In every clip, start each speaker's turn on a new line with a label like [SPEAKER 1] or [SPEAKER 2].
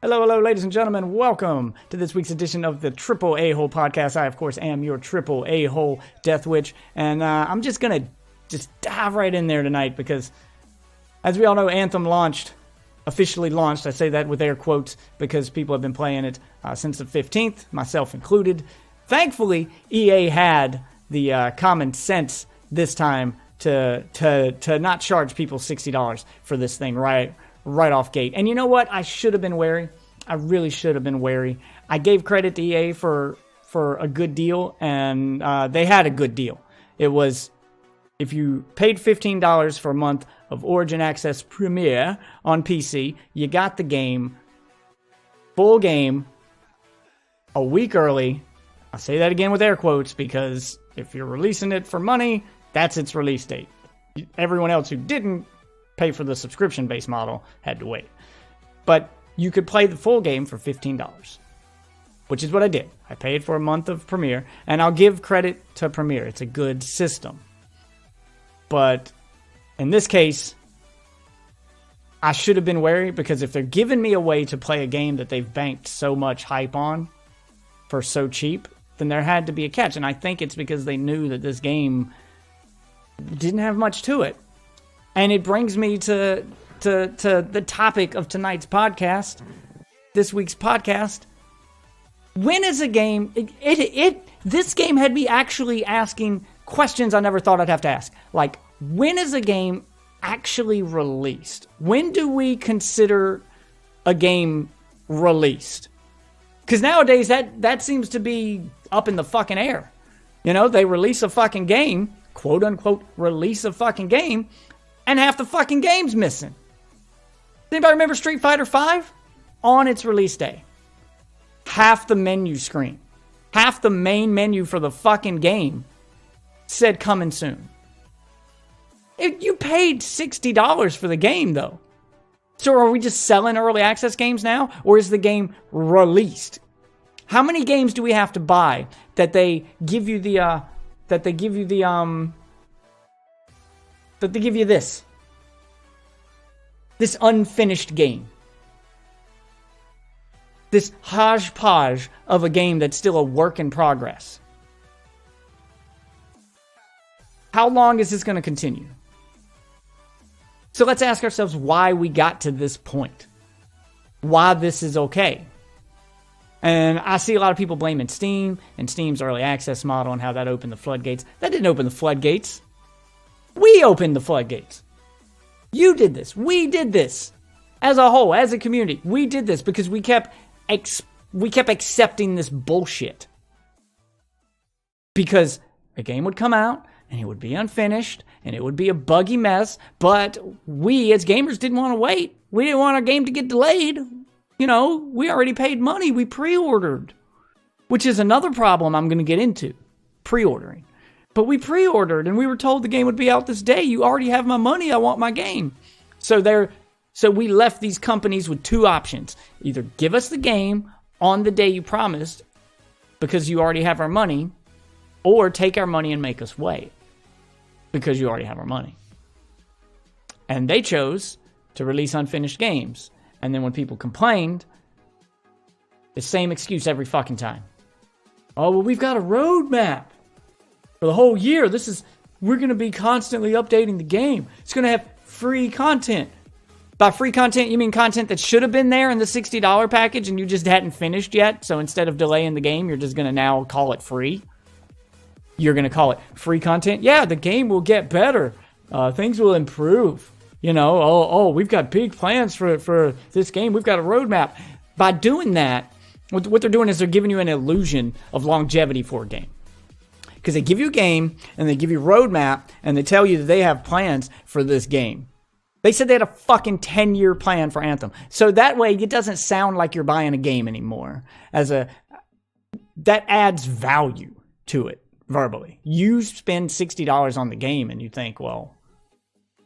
[SPEAKER 1] Hello, ladies and gentlemen. Welcome to this week's edition of the AAA-Hole podcast. I, of course, am your AAA-Hole Death Witch, and I'm just going to dive right in there tonight because, as we all know, Anthem officially launched. I say that with air quotes because people have been playing it since the 15th, myself included. Thankfully, EA had the common sense this time to not charge people $60 for this thing right off gate. And you know what? I should have been wary. I really should have been wary. I gave credit to EA for a good deal, and they had a good deal. It was, if you paid $15 for a month of Origin Access Premier on PC, you got the game, full game, a week early. I'll say that again with air quotes because if you're releasing it for money, that's its release date. Everyone else who didn't pay for the subscription-based model had to wait. But you could play the full game for $15, which is what I did. I paid for a month of Premiere, and I'll give credit to Premiere. It's a good system. But in this case, I should have been wary because if they're giving me a way to play a game that they've banked so much hype on for so cheap, then there had to be a catch. And I think it's because they knew that this game didn't have much to it. And it brings me to the topic of tonight's podcast, this week's podcast. When is a game... This game had me actually asking questions I never thought I'd have to ask. Like, when is a game actually released? When do we consider a game released? Because nowadays, that seems to be up in the fucking air. You know, they release a fucking game, quote-unquote, release a fucking game, and half the fucking game's missing. Anybody remember Street Fighter V? On its release day, half the menu screen, half the main menu for the fucking game said coming soon. You paid $60 for the game, though. So are we just selling early access games now? Or is the game released? How many games do we have to buy that they give you this unfinished game? This hodgepodge of a game that's still a work in progress. How long is this going to continue? So let's ask ourselves why we got to this point. Why this is okay. And I see a lot of people blaming Steam and Steam's early access model and how that opened the floodgates. That didn't open the floodgates. We opened the floodgates. You did this. We did this. As a whole, as a community, we did this because we kept accepting this bullshit. Because a game would come out and it would be unfinished and it would be a buggy mess, but we as gamers didn't want to wait. We didn't want our game to get delayed. You know, we already paid money. We pre-ordered, which is another problem I'm going to get into, pre-ordering. But we pre-ordered and we were told the game would be out this day. You already have my money. I want my game. So we left these companies with two options. Either give us the game on the day you promised because you already have our money, or take our money and make us wait because you already have our money. And they chose to release unfinished games. And then when people complained, the same excuse every fucking time. Oh, well, we've got a roadmap for the whole year. We're going to be constantly updating the game. It's going to have free content. By free content, you mean content that should have been there in the $60 package and you just hadn't finished yet. So instead of delaying the game, you're just going to now call it free. You're going to call it free content. Yeah, the game will get better. Things will improve. You know, we've got big plans for this game. We've got a roadmap. By doing that, what they're doing is they're giving you an illusion of longevity for a game. Because they give you a game, and they give you a roadmap, and they tell you that they have plans for this game. They said they had a fucking 10-year plan for Anthem. So that way, it doesn't sound like you're buying a game anymore. That adds value to it, verbally. You spend $60 on the game, and you think, well,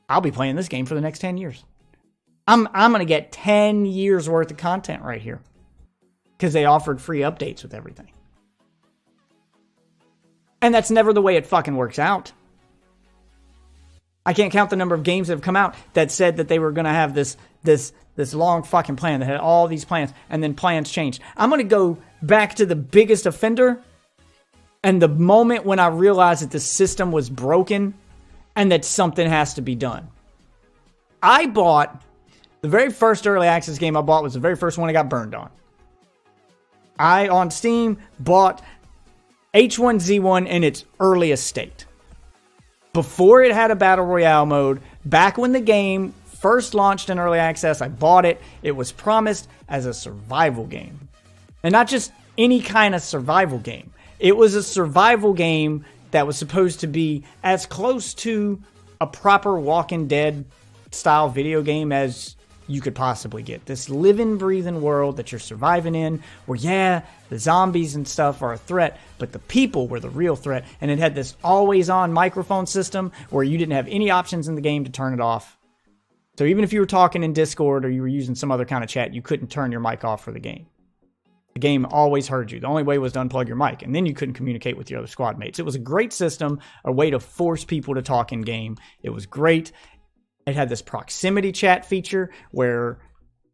[SPEAKER 1] I'll be playing this game for the next 10 years. I'm going to get 10 years worth of content right here. Because they offered free updates with everything. And that's never the way it fucking works out. I can't count the number of games that have come out that said that they were going to have this this long fucking plan that had all these plans, and then plans changed. I'm going to go back to the biggest offender, and the moment when I realized that the system was broken and that something has to be done. I bought, the very first early access game I bought was the very first one I got burned on. I, on Steam, bought H1Z1 in its earliest state. Before it had a Battle Royale mode, back when the game first launched in early access, I bought it. It was promised as a survival game. And not just any kind of survival game. It was a survival game that was supposed to be as close to a proper Walking Dead style video game as you could possibly get. This living, breathing world that you're surviving in, where, yeah, the zombies and stuff are a threat, but the people were the real threat. And it had this always-on microphone system where you didn't have any options in the game to turn it off. So even if you were talking in Discord or you were using some other kind of chat, you couldn't turn your mic off for the game. The game always heard you. The only way was to unplug your mic, and then you couldn't communicate with your other squad mates. It was a great system, a way to force people to talk in game. It was great. It had this proximity chat feature where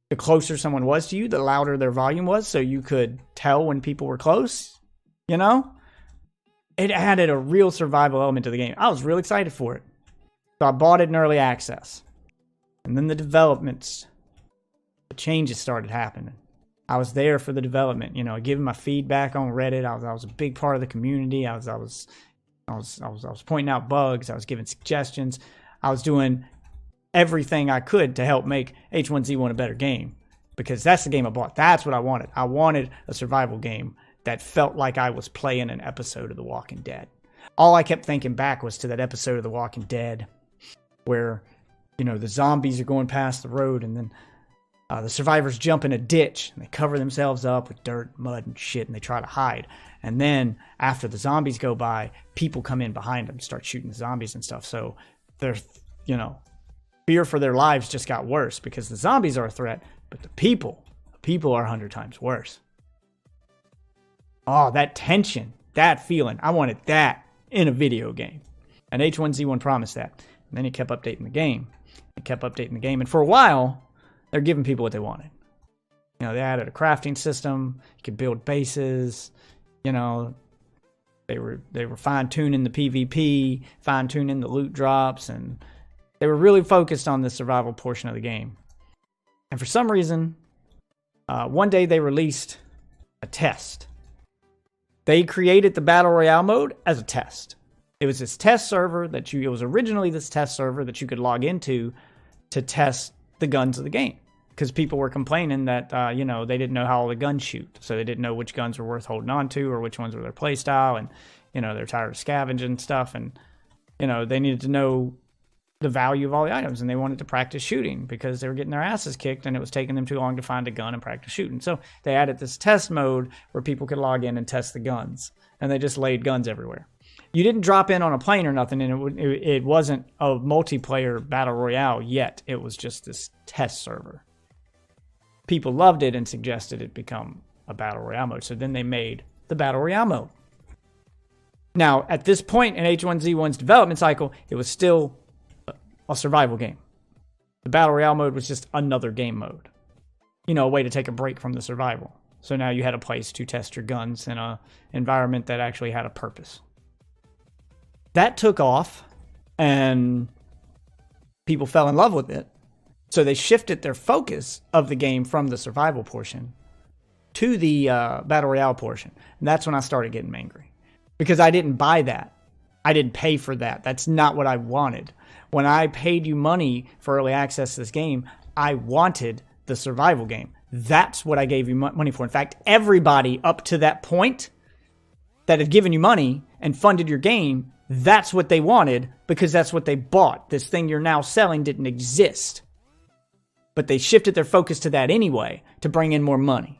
[SPEAKER 1] the closer someone was to you, the louder their volume was, so you could tell when people were close, you know? It added a real survival element to the game. I was really excited for it. So I bought it in early access. And then the developments, the changes started happening. I was there for the development, you know, giving my feedback on Reddit. I was a big part of the community. I was pointing out bugs. I was giving suggestions. I was doing everything I could to help make H1Z1 a better game, because that's the game I bought. That's what I wanted. I wanted a survival game that felt like I was playing an episode of The Walking Dead. All I kept thinking back was to that episode of The Walking Dead where, you know, the zombies are going past the road, and then the survivors jump in a ditch, and they cover themselves up with dirt, mud, and shit, and they try to hide. And then after the zombies go by, people come in behind them, start shooting the zombies and stuff. So they're, you know, fear for their lives just got worse because the zombies are a threat, but the people are 100 times worse. Oh, that tension, that feeling. I wanted that in a video game. And H1Z1 promised that. And then he kept updating the game. He kept updating the game. And for a while, they're giving people what they wanted. You know, they added a crafting system. You could build bases. You know, they were fine-tuning the PvP, fine-tuning the loot drops, and they were really focused on the survival portion of the game. And for some reason, one day they released a test. They created the Battle Royale mode as a test. It was this test server that it was originally this test server that you could log into to test the guns of the game. Because people were complaining that, you know, they didn't know how all the guns shoot. So they didn't know which guns were worth holding on to or which ones were their play style. And, you know, they're tired of scavenging stuff. And, you know, they needed to know the value of all the items. And they wanted to practice shooting because they were getting their asses kicked and it was taking them too long to find a gun and practice shooting. So they added this test mode where people could log in and test the guns. And they just laid guns everywhere. You didn't drop in on a plane or nothing, and it wasn't a multiplayer battle royale yet. It was just this test server. People loved it and suggested it become a battle royale mode. So then they made the battle royale mode. Now, at this point in H1Z1's development cycle, it was still a survival game. The battle royale mode was just another game mode. You know, a way to take a break from the survival. So now you had a place to test your guns in an environment that actually had a purpose. That took off, and people fell in love with it. So they shifted their focus of the game from the survival portion to the Battle Royale portion. And that's when I started getting angry. Because I didn't buy that. I didn't pay for that. That's not what I wanted. When I paid you money for early access to this game, I wanted the survival game. That's what I gave you money for. In fact, everybody up to that point that had given you money and funded your game, that's what they wanted because that's what they bought. This thing you're now selling didn't exist. But they shifted their focus to that anyway to bring in more money.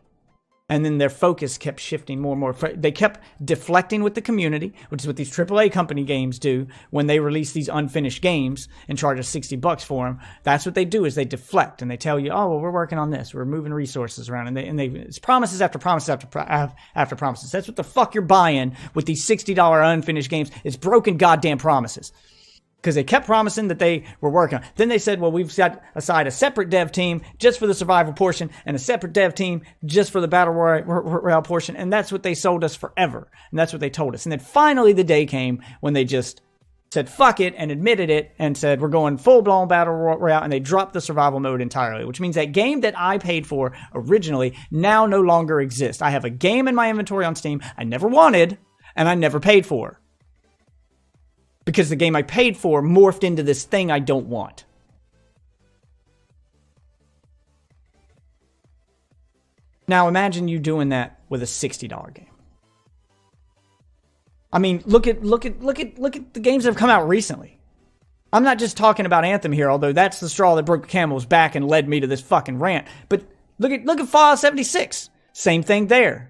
[SPEAKER 1] And then their focus kept shifting more and more. They kept deflecting with the community, which is what these AAA company games do when they release these unfinished games and charge us $60 for them. That's what they do is they deflect and they tell you, oh, well, we're working on this. We're moving resources around. And it's promises after promises after promises. That's what the fuck you're buying with these $60 unfinished games. It's broken goddamn promises. Because they kept promising that they were working on it. Then they said, well, we've set aside a separate dev team just for the survival portion and a separate dev team just for the battle royale portion. And that's what they sold us forever. And that's what they told us. And then finally the day came when they just said fuck it and admitted it and said we're going full-blown battle royale, and they dropped the survival mode entirely, which means that game that I paid for originally now no longer exists. I have a game in my inventory on Steam I never wanted and I never paid for. Because the game I paid for morphed into this thing I don't want. Now imagine you doing that with a $60 game. I mean, look at the games that have come out recently. I'm not just talking about Anthem here, although that's the straw that broke the camel's back and led me to this fucking rant. But look at Fallout 76. Same thing there.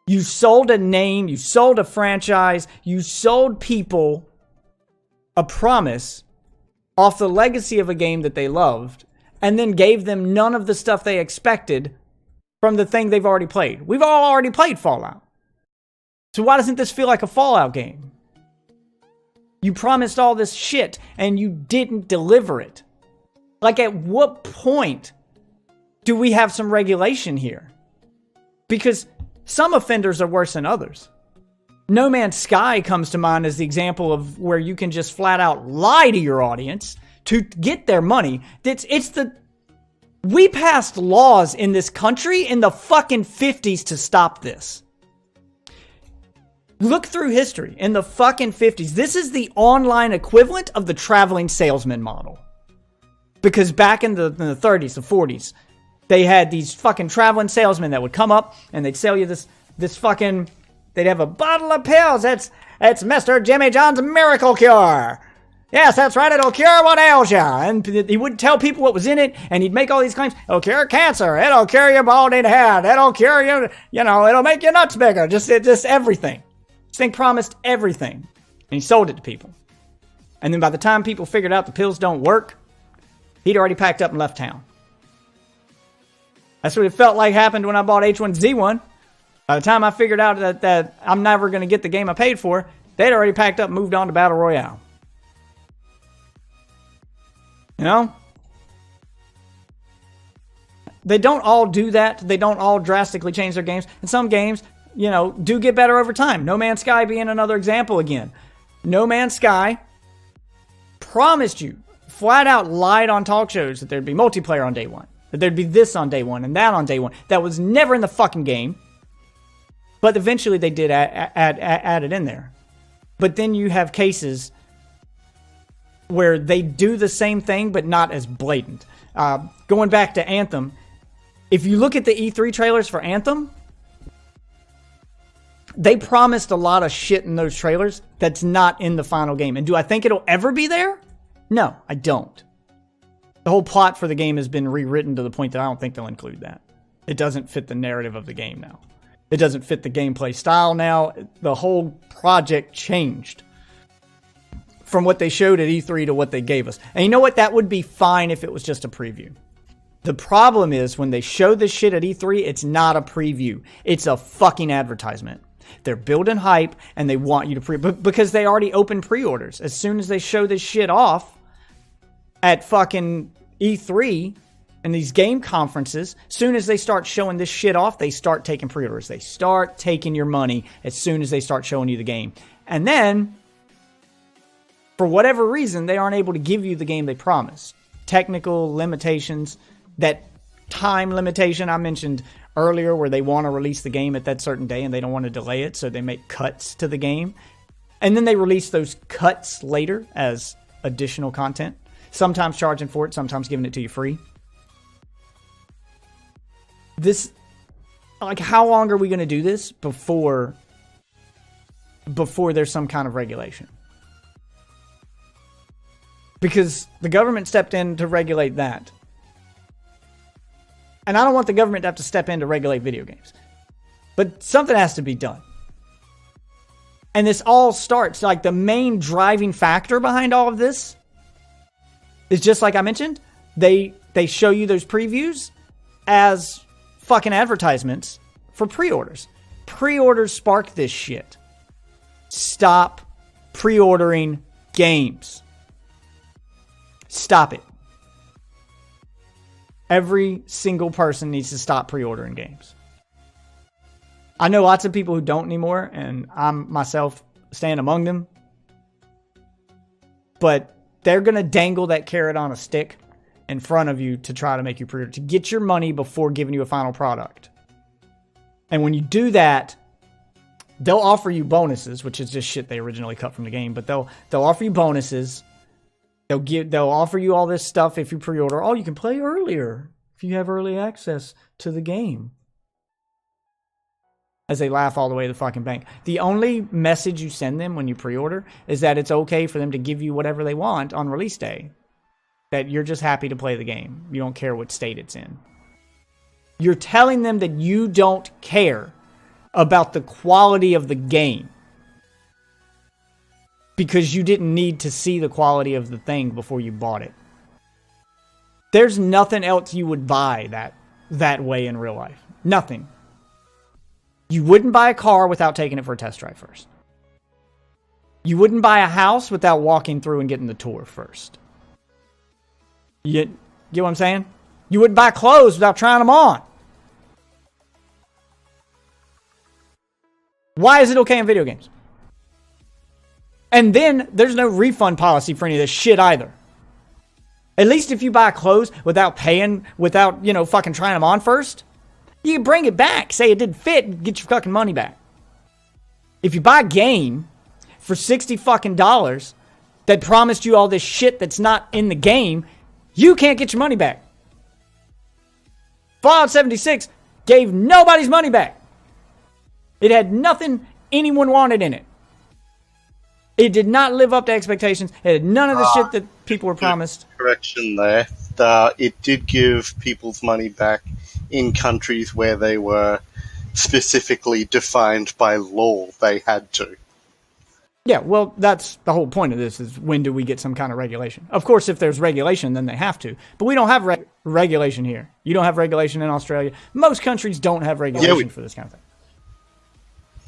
[SPEAKER 1] You sold a name, you sold a franchise, you sold people a promise off the legacy of a game that they loved, and then gave them none of the stuff they expected from the thing they've already played. We've all already played Fallout. So why doesn't this feel like a Fallout game? You promised all this shit and you didn't deliver it. Like, at what point do we have some regulation here? Because some offenders are worse than others. No Man's Sky comes to mind as the example of where you can just flat out lie to your audience to get their money. We passed laws in this country in the fucking 50s to stop this. Look through history. In the fucking 50s, this is the online equivalent of the traveling salesman model. Because back in the 30s, the 40s, they had these fucking traveling salesmen that would come up and they'd sell you this fucking... They'd have a bottle of pills. It's Mr. Jimmy John's miracle cure. Yes, that's right. It'll cure what ails you. And he would tell people what was in it, and he'd make all these claims. It'll cure cancer. It'll cure your balding head. It'll cure you, it'll make your nuts bigger. Just everything. This thing promised everything. And he sold it to people. And then by the time people figured out the pills don't work, he'd already packed up and left town. That's what it felt like happened when I bought H1Z1. By the time I figured out that I'm never going to get the game I paid for, they'd already packed up and moved on to Battle Royale. They don't all do that. They don't all drastically change their games. And some games, do get better over time. No Man's Sky being another example again. No Man's Sky promised you, flat out lied on talk shows that there'd be multiplayer on day one. That there'd be this on day one and that on day one. That was never in the fucking game. But eventually they did add it in there. But then you have cases where they do the same thing, but not as blatant. Going back to Anthem, if you look at the E3 trailers for Anthem, they promised a lot of shit in those trailers that's not in the final game. And do I think it'll ever be there? No, I don't. The whole plot for the game has been rewritten to the point that I don't think they'll include that. It doesn't fit the narrative of the game now. It doesn't fit the gameplay style now. The whole project changed from what they showed at E3 to what they gave us. And you know what? That would be fine if it was just a preview. The problem is when they show this shit at E3, it's not a preview. It's a fucking advertisement. They're building hype and they want you to because they already opened pre-orders. As soon as they show this shit off at fucking E3 and these game conferences, as soon as they start showing this shit off, they start taking pre-orders. They start taking your money as soon as they start showing you the game. And then, for whatever reason, they aren't able to give you the game they promised. Technical limitations, that time limitation I mentioned earlier where they want to release the game at that certain day and they don't want to delay it, so they make cuts to the game. And then they release those cuts later as additional content. Sometimes charging for it, sometimes giving it to you free. How long are we going to do this before there's some kind of regulation? Because the government stepped in to regulate that. And I don't want the government to have to step in to regulate video games. But something has to be done. And this all starts, the main driving factor behind all of this is just like I mentioned, they show you those previews as fucking advertisements for pre-orders. Pre-orders spark this shit. Stop pre-ordering games. Stop it. Every single person needs to stop pre-ordering games. I know lots of people who don't anymore, and I'm myself stand among them. But they're going to dangle that carrot on a stick in front of you to try to make you pre-order, to get your money before giving you a final product. And when you do that, they'll offer you bonuses, which is just shit they originally cut from the game, but they'll offer you bonuses. They'll offer you all this stuff if you pre-order. Oh, you can play earlier if you have early access to the game. As they laugh all the way to the fucking bank. The only message you send them when you pre-order is that it's okay for them to give you whatever they want on release day. That you're just happy to play the game. You don't care what state it's in. You're telling them that you don't care about the quality of the game. Because you didn't need to see the quality of the thing before you bought it. There's nothing else you would buy that way in real life. Nothing. You wouldn't buy a car without taking it for a test drive first. You wouldn't buy a house without walking through and getting the tour first. You get what I'm saying? You wouldn't buy clothes without trying them on. Why is it okay in video games? And then there's no refund policy for any of this shit either. At least if you buy clothes without paying, without, fucking trying them on first, you can bring it back, say it didn't fit, and get your fucking money back. If you buy a game for $60 fucking dollars that promised you all this shit that's not in the game, you can't get your money back. Fallout 76 gave nobody's money back. It had nothing anyone wanted in it. It did not live up to expectations. It had none of the shit that people were promised.
[SPEAKER 2] Correction there. It did give people's money back in countries where they were specifically defined by law. They had to.
[SPEAKER 1] Yeah, well, that's the whole point of this, is when do we get some kind of regulation? Of course, if there's regulation, then they have to. But we don't have regulation here. You don't have regulation in Australia. Most countries don't have regulation for this kind of thing.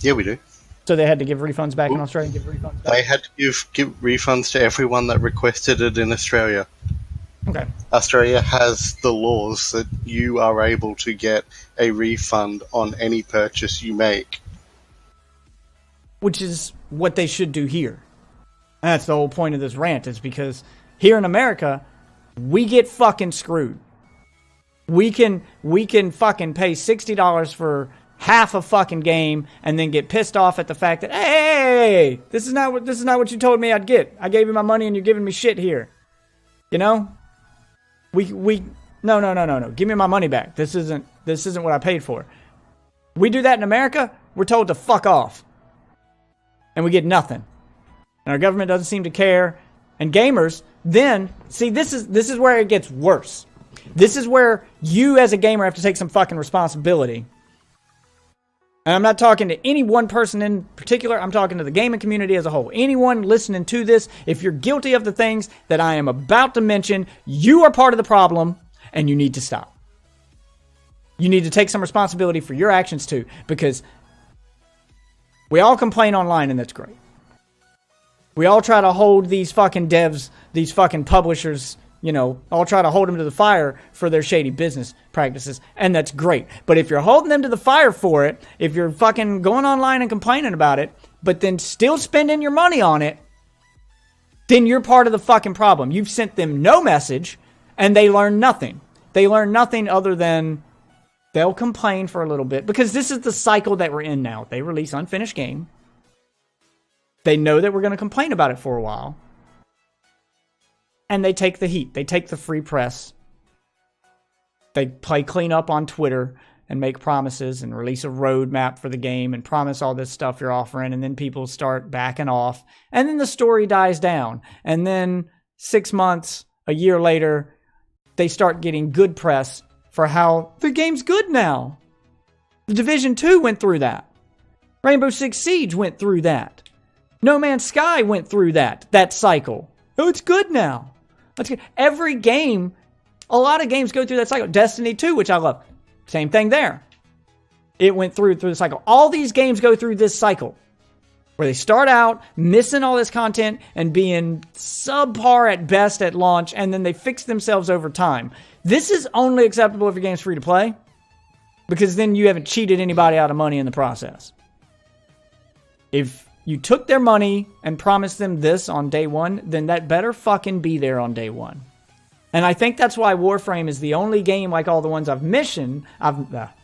[SPEAKER 2] Yeah, we do.
[SPEAKER 1] So they had to give refunds back in Australia?
[SPEAKER 2] They had to give refunds to everyone that requested it in Australia.
[SPEAKER 1] Okay.
[SPEAKER 2] Australia has the laws that you are able to get a refund on any purchase you make.
[SPEAKER 1] Which is what they should do here. And that's the whole point of this rant, is because here in America, we get fucking screwed. We can fucking pay $60 for half a fucking game and then get pissed off at the fact that, hey, this is not what you told me I'd get. I gave you my money and you're giving me shit here. No. Give me my money back. This isn't what I paid for. We do that in America, we're told to fuck off. And we get nothing. And our government doesn't seem to care. And gamers, then, see, this is where it gets worse. This is where you as a gamer have to take some fucking responsibility. And I'm not talking to any one person in particular. I'm talking to the gaming community as a whole. Anyone listening to this, if you're guilty of the things that I am about to mention, you are part of the problem and you need to stop. You need to take some responsibility for your actions too, because we all complain online and that's great. We all try to hold these fucking devs, these fucking publishers, all try to hold them to the fire for their shady business practices, and that's great. But if you're holding them to the fire for it, if you're fucking going online and complaining about it, but then still spending your money on it, then you're part of the fucking problem. You've sent them no message, and they learn nothing. They learn nothing other than they'll complain for a little bit, because this is the cycle that we're in now. They release unfinished game. They know that we're going to complain about it for a while. And they take the heat. They take the free press. They play clean up on Twitter and make promises and release a roadmap for the game and promise all this stuff you're offering. And then people start backing off. And then the story dies down. And then 6 months, a year later, they start getting good press for how the game's good now. The Division 2 went through that. Rainbow Six Siege went through that. No Man's Sky went through that cycle. Oh, it's good now. That's good. Every game, a lot of games go through that cycle. Destiny 2, which I love. Same thing there. It went through the cycle. All these games go through this cycle. where they start out missing all this content and being subpar at best at launch, and then they fix themselves over time. This is only acceptable if your game's free to play, because then you haven't cheated anybody out of money in the process. If you took their money and promised them this on day one, then that better fucking be there on day one. And I think that's why Warframe is the only game like all the ones I've mentioned that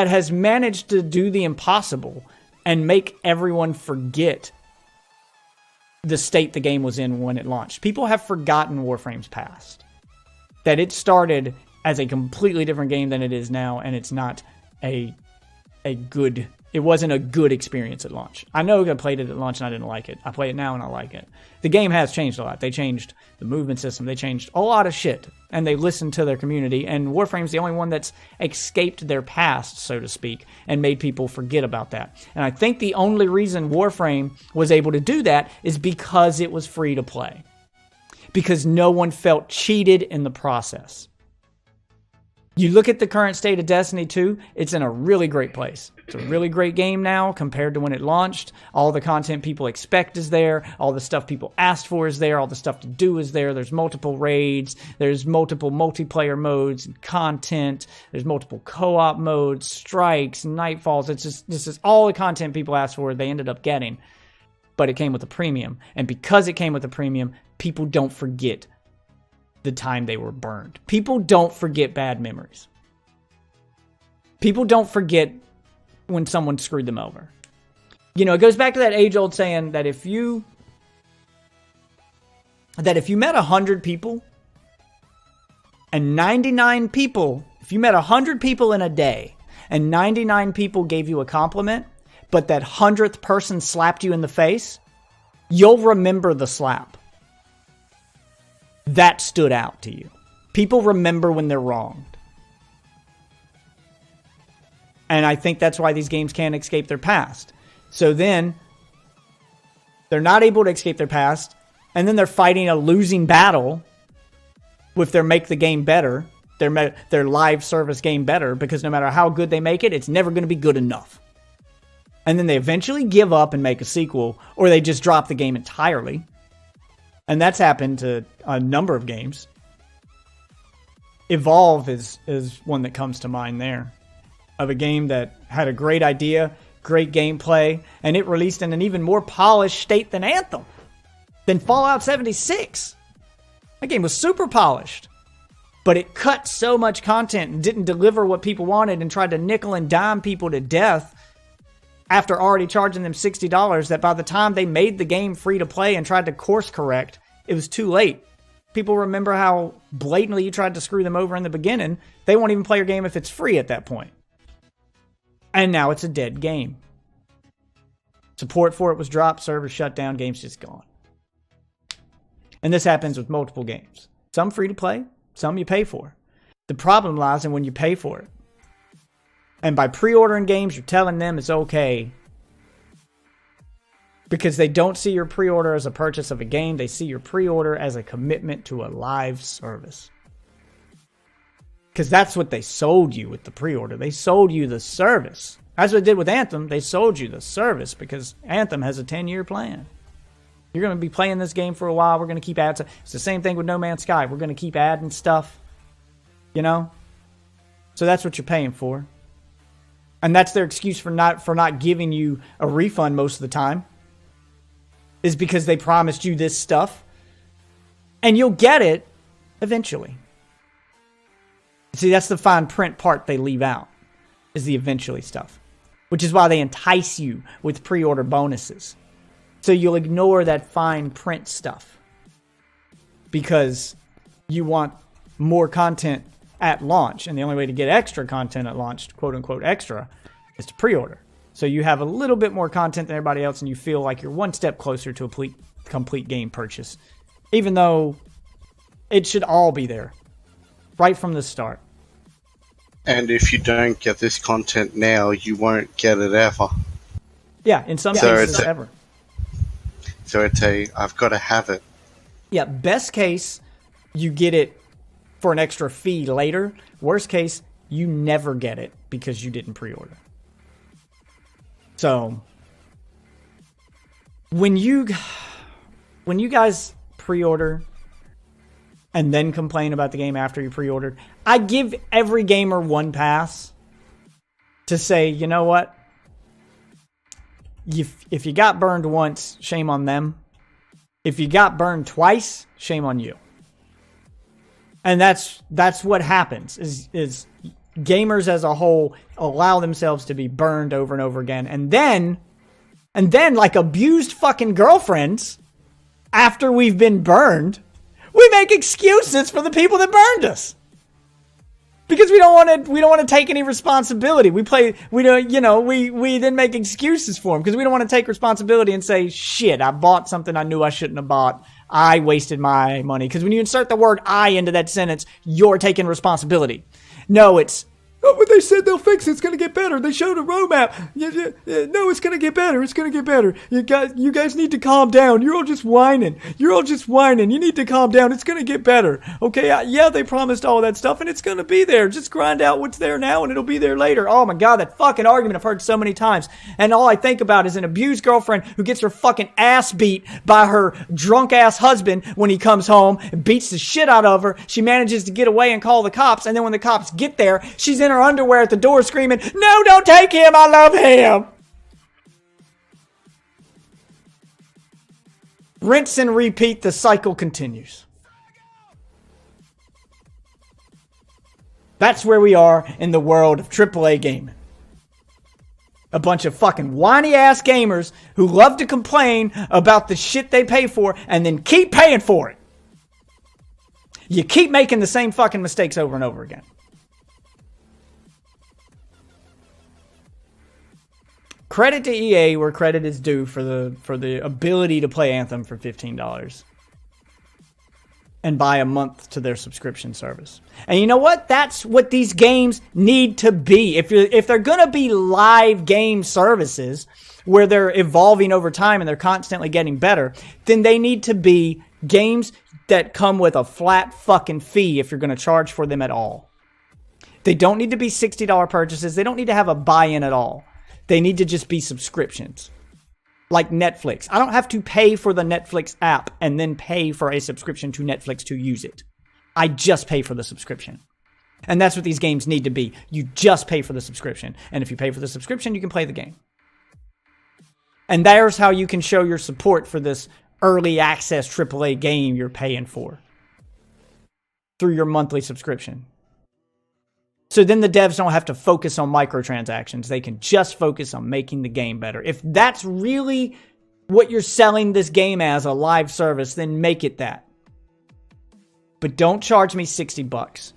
[SPEAKER 1] has managed to do the impossible and make everyone forget the state the game was in when it launched. People have forgotten Warframe's past. That it started as a completely different game than it is now, and it's not it wasn't a good experience at launch. I know I played it at launch and I didn't like it. I play it now and I like it. The game has changed a lot. They changed the movement system. They changed a lot of shit. And they listened to their community. And Warframe's the only one that's escaped their past, so to speak, and made people forget about that. And I think the only reason Warframe was able to do that is because it was free to play. Because no one felt cheated in the process. You look at the current state of Destiny 2, it's in a really great place. It's a really great game now compared to when it launched. All the content people expect is there. All the stuff people asked for is there. All the stuff to do is there. There's multiple raids. There's multiple multiplayer modes and content. There's multiple co-op modes, strikes, nightfalls. This is all the content people asked for, they ended up getting. But it came with a premium. And because it came with a premium, people don't forget the time they were burned. People don't forget bad memories. People don't forget when someone screwed them over. You know, it goes back to that age-old saying that if you met 100 people and 99 people, if you met 100 people in a day and 99 people gave you a compliment, but that 100th person slapped you in the face, you'll remember the slap. That stood out to you. People remember when they're wronged. And I think that's why these games can't escape their past. So then, they're not able to escape their past, and then they're fighting a losing battle with their make the game better, their live service game better, because no matter how good they make it, it's never going to be good enough. And then they eventually give up and make a sequel, or they just drop the game entirely. And that's happened to a number of games. Evolve is one that comes to mind there. Of a game that had a great idea, great gameplay, and it released in an even more polished state than Anthem. Than Fallout 76. That game was super polished. But it cut so much content and didn't deliver what people wanted and tried to nickel and dime people to death after already charging them $60, that by the time they made the game free to play and tried to course correct, it was too late. People remember how blatantly you tried to screw them over in the beginning. They won't even play your game if it's free at that point. And now it's a dead game. Support for it was dropped, servers shut down, game's just gone. And this happens with multiple games. Some free to play, some you pay for. The problem lies in when you pay for it. And by pre-ordering games, you're telling them it's okay. Because they don't see your pre-order as a purchase of a game. They see your pre-order as a commitment to a live service. Because that's what they sold you with the pre-order. They sold you the service. That's what they did with Anthem. They sold you the service because Anthem has a 10-year plan. You're going to be playing this game for a while. We're going to keep adding. It's the same thing with No Man's Sky. We're going to keep adding stuff. You know? So that's what you're paying for. And that's their excuse for not giving you a refund most of the time. Is because they promised you this stuff. And you'll get it eventually. See, that's the fine print part they leave out. Is the eventually stuff. Which is why they entice you with pre-order bonuses. So you'll ignore that fine print stuff. Because you want more content at launch. And the only way to get extra content at launch, quote unquote extra, is to pre-order. So you have a little bit more content than everybody else and you feel like you're one step closer to a complete game purchase. Even though it should all be there. Right from the start.
[SPEAKER 2] And if you don't get this content now, you won't get it ever.
[SPEAKER 1] Yeah, in some cases ever.
[SPEAKER 2] So it's I've got to have it.
[SPEAKER 1] Yeah, best case, you get it for an extra fee later. Worst case, you never get it because you didn't pre-order. So when you guys pre-order and then complain about the game after you pre-ordered, I give every gamer one pass to say, you know what? If you got burned once, shame on them. If you got burned twice, shame on you. And that's what happens is gamers as a whole allow themselves to be burned over and over again. And then like abused fucking girlfriends, after we've been burned, we make excuses for the people that burned us. Because we don't want to take any responsibility. We then make excuses for them because we don't want to take responsibility and say, shit, I bought something I knew I shouldn't have bought. I wasted my money. Because when you insert the word I into that sentence, you're taking responsibility. No, it's, oh, but they said they'll fix it. It's going to get better. They showed a roadmap. No, it's going to get better. It's going to get better. You guys need to calm down. You're all just whining. You need to calm down. It's going to get better. Okay, yeah, they promised all that stuff, and it's going to be there. Just grind out what's there now, and it'll be there later. Oh, my God, that fucking argument I've heard so many times. And all I think about is an abused girlfriend who gets her fucking ass beat by her drunk-ass husband when he comes home, and beats the shit out of her. She manages to get away and call the cops, and then when the cops get there, she's in her underwear at the door screaming, no, don't take him, I love him. Rinse and repeat, the cycle continues. That's where we are in the world of AAA gaming. A bunch of fucking whiny ass gamers who love to complain about the shit they pay for and then keep paying for it. You keep making the same fucking mistakes over and over again. Credit to EA where credit is due for the ability to play Anthem for $15 and buy a month to their subscription service. And you know what? That's what these games need to be. If they're going to be live game services where they're evolving over time and they're constantly getting better, then they need to be games that come with a flat fucking fee if you're going to charge for them at all. They don't need to be $60 purchases. They don't need to have a buy-in at all. They need to just be subscriptions. Like Netflix. I don't have to pay for the Netflix app and then pay for a subscription to Netflix to use it. I just pay for the subscription. And that's what these games need to be. You just pay for the subscription. And if you pay for the subscription, you can play the game. And there's how you can show your support for this early access AAA game you're paying for. Through your monthly subscription. So then the devs don't have to focus on microtransactions. They can just focus on making the game better. If that's really what you're selling this game as, a live service, then make it that. But don't charge me $60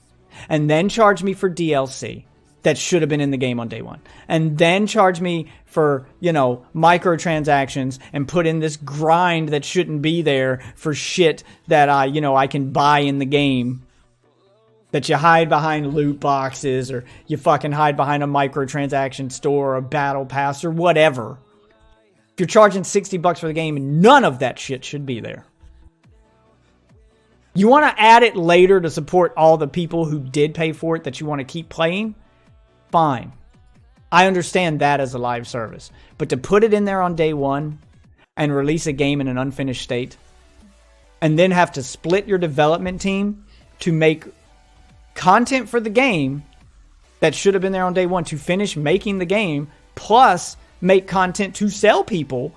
[SPEAKER 1] and then charge me for DLC that should have been in the game on day one. And then charge me for, microtransactions and put in this grind that shouldn't be there for shit that I can buy in the game. That you hide behind loot boxes or you fucking hide behind a microtransaction store or a battle pass or whatever. If you're charging $60 for the game, none of that shit should be there. You want to add it later to support all the people who did pay for it that you want to keep playing? Fine. I understand that as a live service. But to put it in there on day one and release a game in an unfinished state and then have to split your development team to make content for the game that should have been there on day one to finish making the game, plus make content to sell people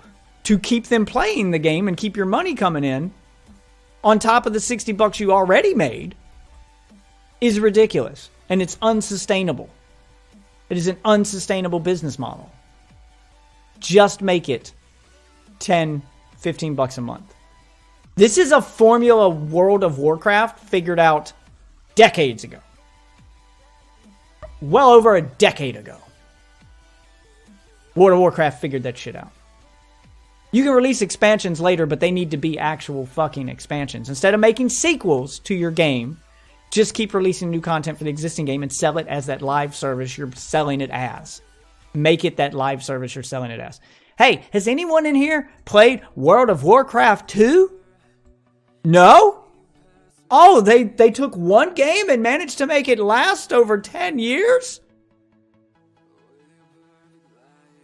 [SPEAKER 1] to keep them playing the game and keep your money coming in on top of the $60 you already made, is ridiculous. And it's unsustainable. It is an unsustainable business model. Just make it $10, $15 a month. This is a formula World of Warcraft figured out decades ago. Well over a decade ago. World of Warcraft figured that shit out. You can release expansions later, but they need to be actual fucking expansions. Instead of making sequels to your game, just keep releasing new content for the existing game and sell it as that live service you're selling it as. Make it that live service you're selling it as. Hey, has anyone in here played World of Warcraft 2? No? Oh, they took one game and managed to make it last over 10 years?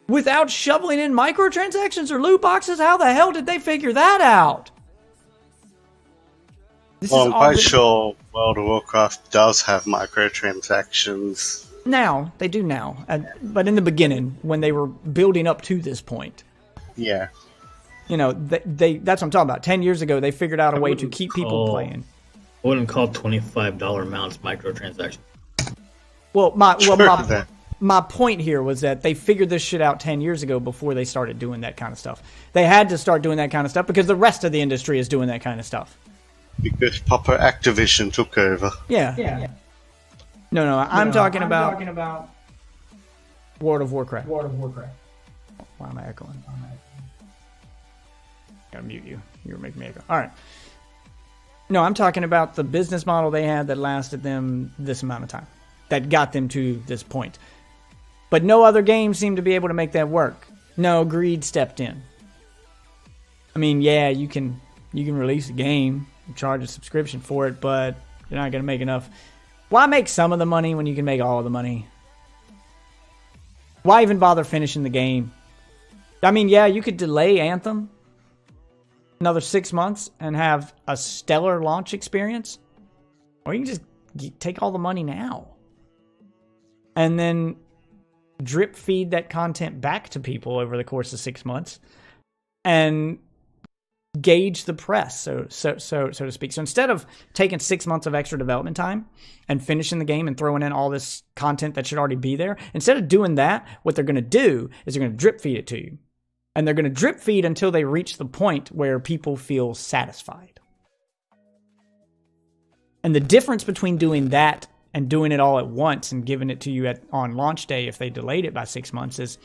[SPEAKER 1] Without shoveling in microtransactions or loot boxes? How the hell did they figure that out?
[SPEAKER 2] I'm quite sure World of Warcraft does have microtransactions.
[SPEAKER 1] Now, they do now. But in the beginning, when they were building up to this point.
[SPEAKER 2] Yeah.
[SPEAKER 1] You know, that's what I'm talking about. 10 years ago, they figured out a way to keep people playing.
[SPEAKER 3] I wouldn't call $25 amounts microtransactions.
[SPEAKER 1] Well, my point here was that they figured this shit out 10 years ago before they started doing that kind of stuff. They had to start doing that kind of stuff because the rest of the industry is doing that kind of stuff.
[SPEAKER 2] Because Papa Activision took over.
[SPEAKER 1] Yeah. No, I'm talking about World of Warcraft. Why am I echoing? Gotta mute you. You were making me echo. All right. No, I'm talking about the business model they had that lasted them this amount of time. That got them to this point. But no other game seemed to be able to make that work. No, greed stepped in. I mean, yeah, you can release a game, charge a subscription for it, but you're not going to make enough. Why make some of the money when you can make all of the money? Why even bother finishing the game? I mean, yeah, you could delay Anthem another 6 months and have a stellar launch experience. Or you can just take all the money now. And then drip feed that content back to people over the course of 6 months. And gauge the press, so to speak. So instead of taking 6 months of extra development time and finishing the game and throwing in all this content that should already be there, instead of doing that, what they're going to do is they're going to drip feed it to you. And they're going to drip feed until they reach the point where people feel satisfied. And the difference between doing that and doing it all at once and giving it to you on launch day if they delayed it by 6 months is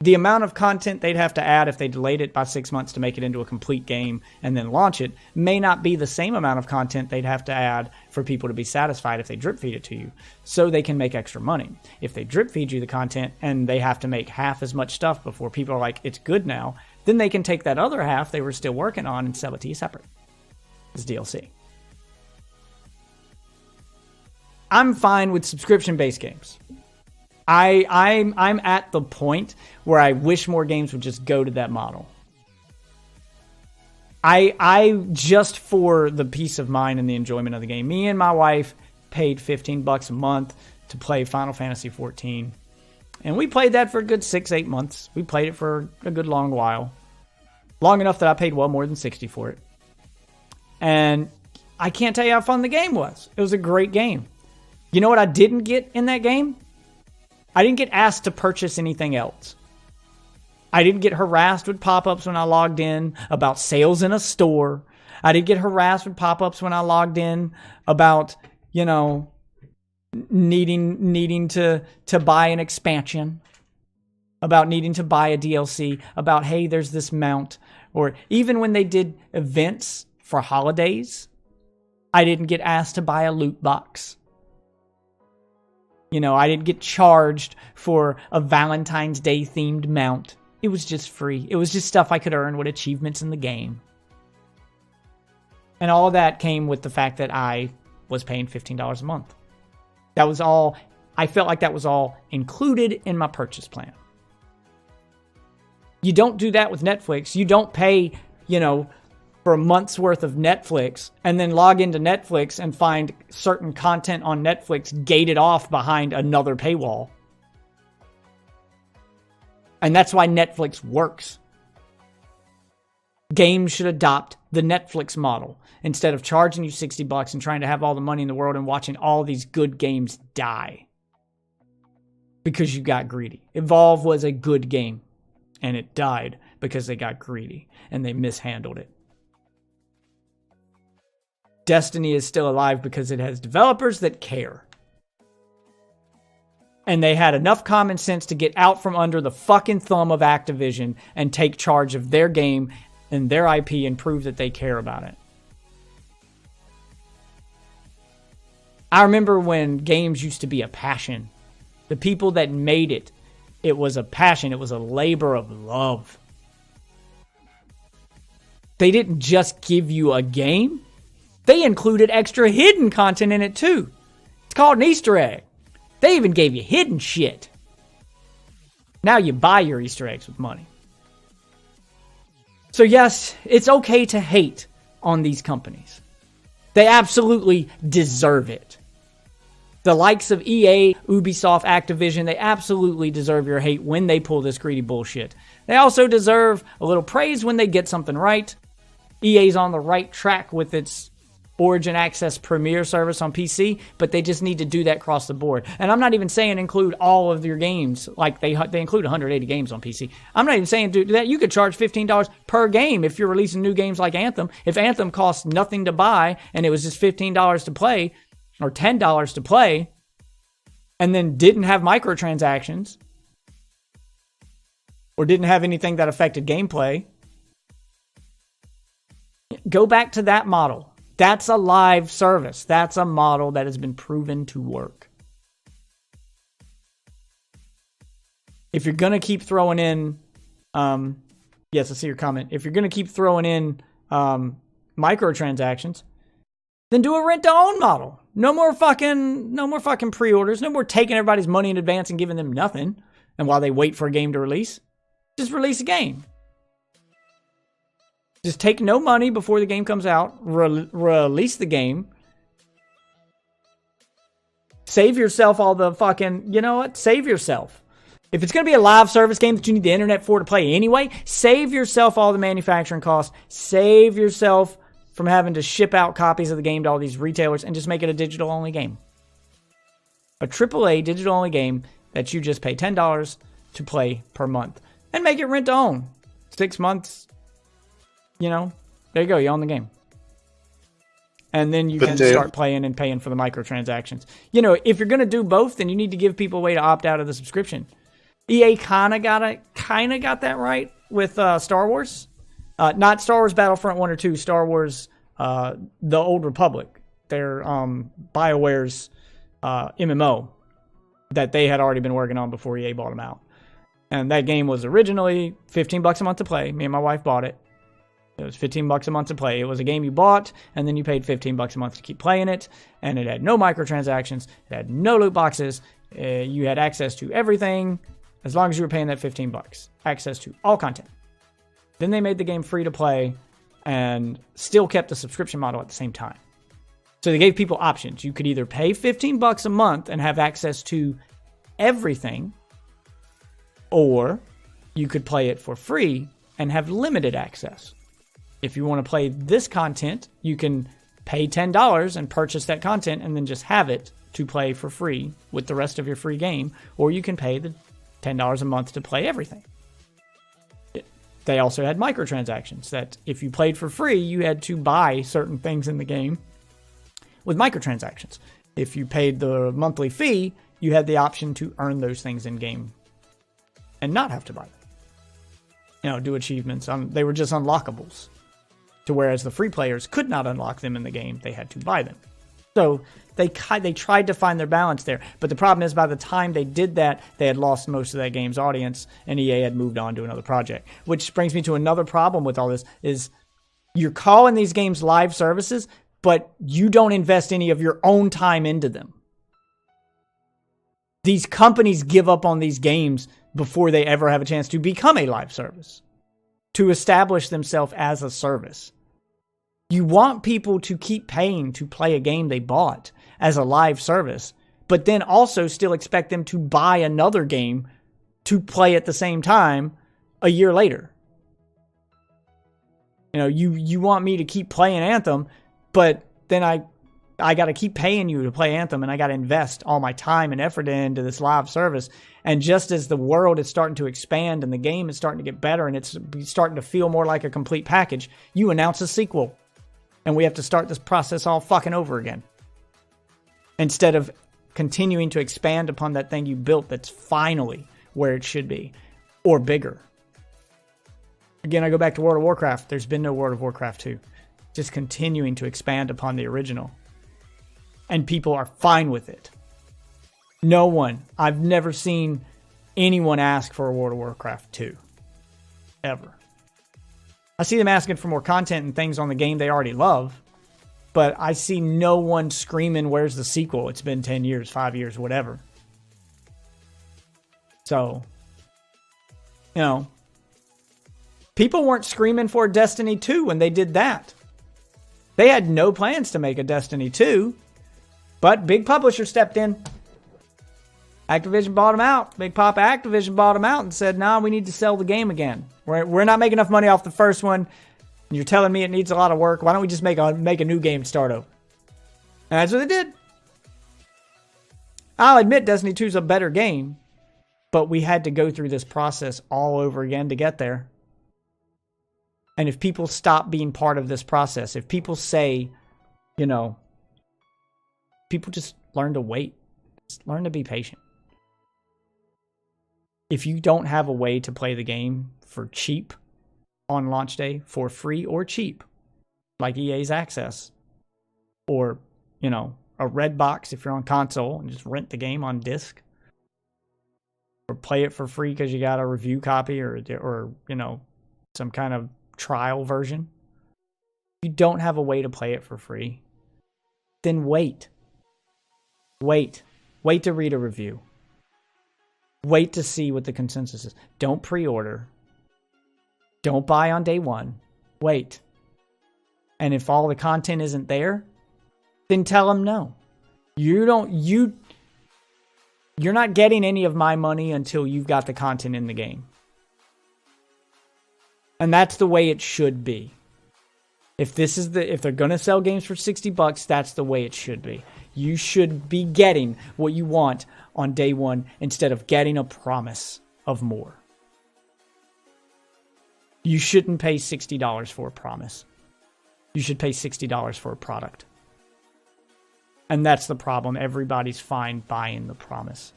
[SPEAKER 1] the amount of content they'd have to add if they delayed it by 6 months to make it into a complete game and then launch it may not be the same amount of content they'd have to add for people to be satisfied if they drip feed it to you, so they can make extra money. If they drip feed you the content and they have to make half as much stuff before people are like, it's good now, then they can take that other half they were still working on and sell it to you separate as DLC. I'm fine with subscription-based games. I'm at the point where I wish more games would just go to that model. I just for the peace of mind and the enjoyment of the game. Me and my wife paid $15 a month to play Final Fantasy XIV. And we played that for a good 6-8 months. We played it for a good long while. Long enough that I paid well more than $60 for it. And I can't tell you how fun the game was. It was a great game. You know what I didn't get in that game? I didn't get asked to purchase anything else. I didn't get harassed with pop-ups when I logged in about sales in a store. I didn't get harassed with pop-ups when I logged in about, you know, needing to buy an expansion, about needing to buy a DLC, about, hey, there's this mount. Or even when they did events for holidays, I didn't get asked to buy a loot box. You know, I didn't get charged for a Valentine's Day themed mount. It was just free. It was just stuff I could earn with achievements in the game. And all of that came with the fact that I was paying $15 a month. That was all, I felt like that was all included in my purchase plan. You don't do that with Netflix. You don't pay, you know, for a month's worth of Netflix and then log into Netflix and find certain content on Netflix gated off behind another paywall. And that's why Netflix works. Games should adopt the Netflix model instead of charging you $60 and trying to have all the money in the world and watching all these good games die because you got greedy. Evolve was a good game and it died because they got greedy and they mishandled it. Destiny is still alive because it has developers that care. And they had enough common sense to get out from under the fucking thumb of Activision and take charge of their game and their IP and prove that they care about it. I remember when games used to be a passion. The people that made it, it was a passion. It was a labor of love. They didn't just give you a game. They included extra hidden content in it too. It's called an Easter egg. They even gave you hidden shit. Now you buy your Easter eggs with money. So yes, it's okay to hate on these companies. They absolutely deserve it. The likes of EA, Ubisoft, Activision, they absolutely deserve your hate when they pull this greedy bullshit. They also deserve a little praise when they get something right. EA's on the right track with its Origin Access Premier service on PC, but they just need to do that across the board. And I'm not even saying include all of your games, like they include 180 games on PC. I'm not even saying do that. You could charge $15 per game if you're releasing new games like Anthem. If Anthem costs nothing to buy and it was just $15 to play or $10 to play and then didn't have microtransactions or didn't have anything that affected gameplay, go back to that model. That's a live service. That's a model that has been proven to work. If you're going to keep throwing in, yes, I see your comment. If you're going to keep throwing in microtransactions, then do a rent-to-own model. No more fucking pre-orders. No more taking everybody's money in advance and giving them nothing. And while they wait for a game to release, just release a game. Just take no money before the game comes out. Release the game. Save yourself all the fucking... You know what? Save yourself. If it's going to be a live service game that you need the internet for to play anyway, save yourself all the manufacturing costs. Save yourself from having to ship out copies of the game to all these retailers and just make it a digital-only game. A AAA digital-only game that you just pay $10 to play per month. And make it rent-to-own. 6 months... You know, there you go. You own the game. And then you can start playing and paying for the microtransactions. You know, if you're going to do both, then you need to give people a way to opt out of the subscription. EA kind of got that right with Star Wars. Not Star Wars Battlefront 1 or 2, Star Wars The Old Republic. Their BioWare's MMO that they had already been working on before EA bought them out. And that game was originally $15 a month to play. Me and my wife bought it. It was $15 a month to play. It was a game you bought, and then you paid $15 a month to keep playing it. And it had no microtransactions. It had no loot boxes. You had access to everything as long as you were paying that $15. Access to all content. Then they made the game free to play and still kept the subscription model at the same time. So they gave people options. You could either pay $15 a month and have access to everything, or you could play it for free and have limited access. If you want to play this content, you can pay $10 and purchase that content and then just have it to play for free with the rest of your free game. Or you can pay the $10 a month to play everything. They also had microtransactions that if you played for free, you had to buy certain things in the game with microtransactions. If you paid the monthly fee, you had the option to earn those things in game and not have to buy them. You know, do achievements. They were just unlockables. To whereas the free players could not unlock them in the game, they had to buy them. So they tried to find their balance there. But the problem is by the time they did that, they had lost most of that game's audience, and EA had moved on to another project. Which brings me to another problem with all this, is you're calling these games live services, but you don't invest any of your own time into them. These companies give up on these games before they ever have a chance to become a live service, to establish themselves as a service. You want people to keep paying to play a game they bought as a live service, but then also still expect them to buy another game to play at the same time a year later. You know, you want me to keep playing Anthem, but then I got to keep paying you to play Anthem, and I got to invest all my time and effort into this live service. And just as the world is starting to expand and the game is starting to get better and it's starting to feel more like a complete package, you announce a sequel. And we have to start this process all fucking over again. Instead of continuing to expand upon that thing you built that's finally where it should be. Or bigger. Again, I go back to World of Warcraft. There's been no World of Warcraft 2. Just continuing to expand upon the original. And people are fine with it. No one. I've never seen anyone ask for a World of Warcraft 2. Ever. I see them asking for more content and things on the game they already love. But I see no one screaming, where's the sequel? It's been 10 years, 5 years, whatever. So, You know, people weren't screaming for Destiny 2 when they did that. They had no plans to make a Destiny 2, but big publisher stepped in. Activision bought them out. Big Papa Activision bought them out and said, nah, we need to sell the game again. We're not making enough money off the first one. And you're telling me it needs a lot of work. Why don't we just make a new game and start over? And that's what they did. I'll admit Destiny 2 is a better game, but we had to go through this process all over again to get there. And if people stop being part of this process, if people say, you know, people just learn to wait, just learn to be patient. If you don't have a way to play the game for cheap on launch day, for free or cheap, like EA's Access, or, you know, a red box if you're on console and just rent the game on disc, or play it for free because you got a review copy or you know, some kind of trial version. If you don't have a way to play it for free, then wait to read a review. Wait to see what the consensus is. Don't pre-order. Don't buy on day one. Wait. And if all the content isn't there, then tell them no. You're not getting any of my money until you've got the content in the game. And that's the way it should be. If they're going to sell games for $60, that's the way it should be. You should be getting what you want on day one instead of getting a promise of more. You shouldn't pay $60 for a promise. You should pay $60 for a product. And that's the problem. Everybody's fine buying the promise.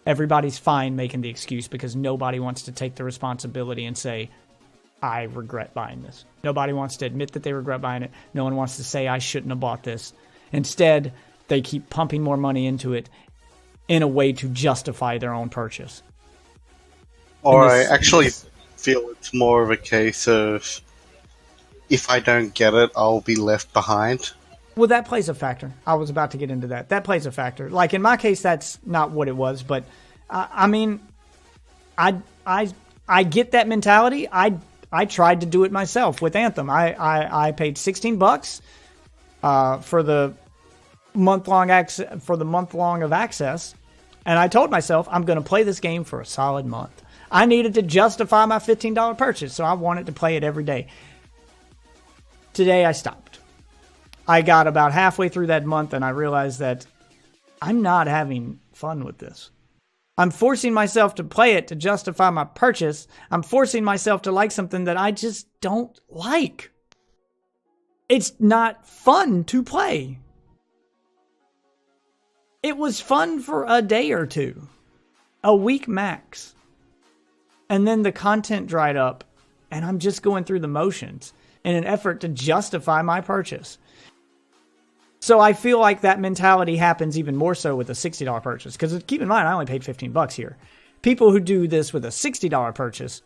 [SPEAKER 1] Everybody's fine making the excuse because nobody wants to take the responsibility and say, I regret buying this. Nobody wants to admit that they regret buying it. No one wants to say, I shouldn't have bought this. Instead, they keep pumping more money into it in a way to justify their own purchase.
[SPEAKER 2] Or I actually feel it's more of a case of, if I don't get it, I'll be left behind.
[SPEAKER 1] Well, that plays a factor. I was about to get into that. That plays a factor. Like in my case, that's not what it was, but I mean, I get that mentality. I tried to do it myself with Anthem. I paid $16 for the month-long of access, and I told myself I'm going to play this game for a solid month. I needed to justify my $15 purchase, so I wanted to play it every day. Today I stopped. I got about halfway through that month and I realized that I'm not having fun with this. I'm forcing myself to play it to justify my purchase. I'm forcing myself to like something that I just don't like. It's not fun to play. It was fun for a day or two. A week max. And then the content dried up and I'm just going through the motions in an effort to justify my purchase. So I feel like that mentality happens even more so with a $60 purchase. Because keep in mind, I only paid $15 here. People who do this with a $60 purchase,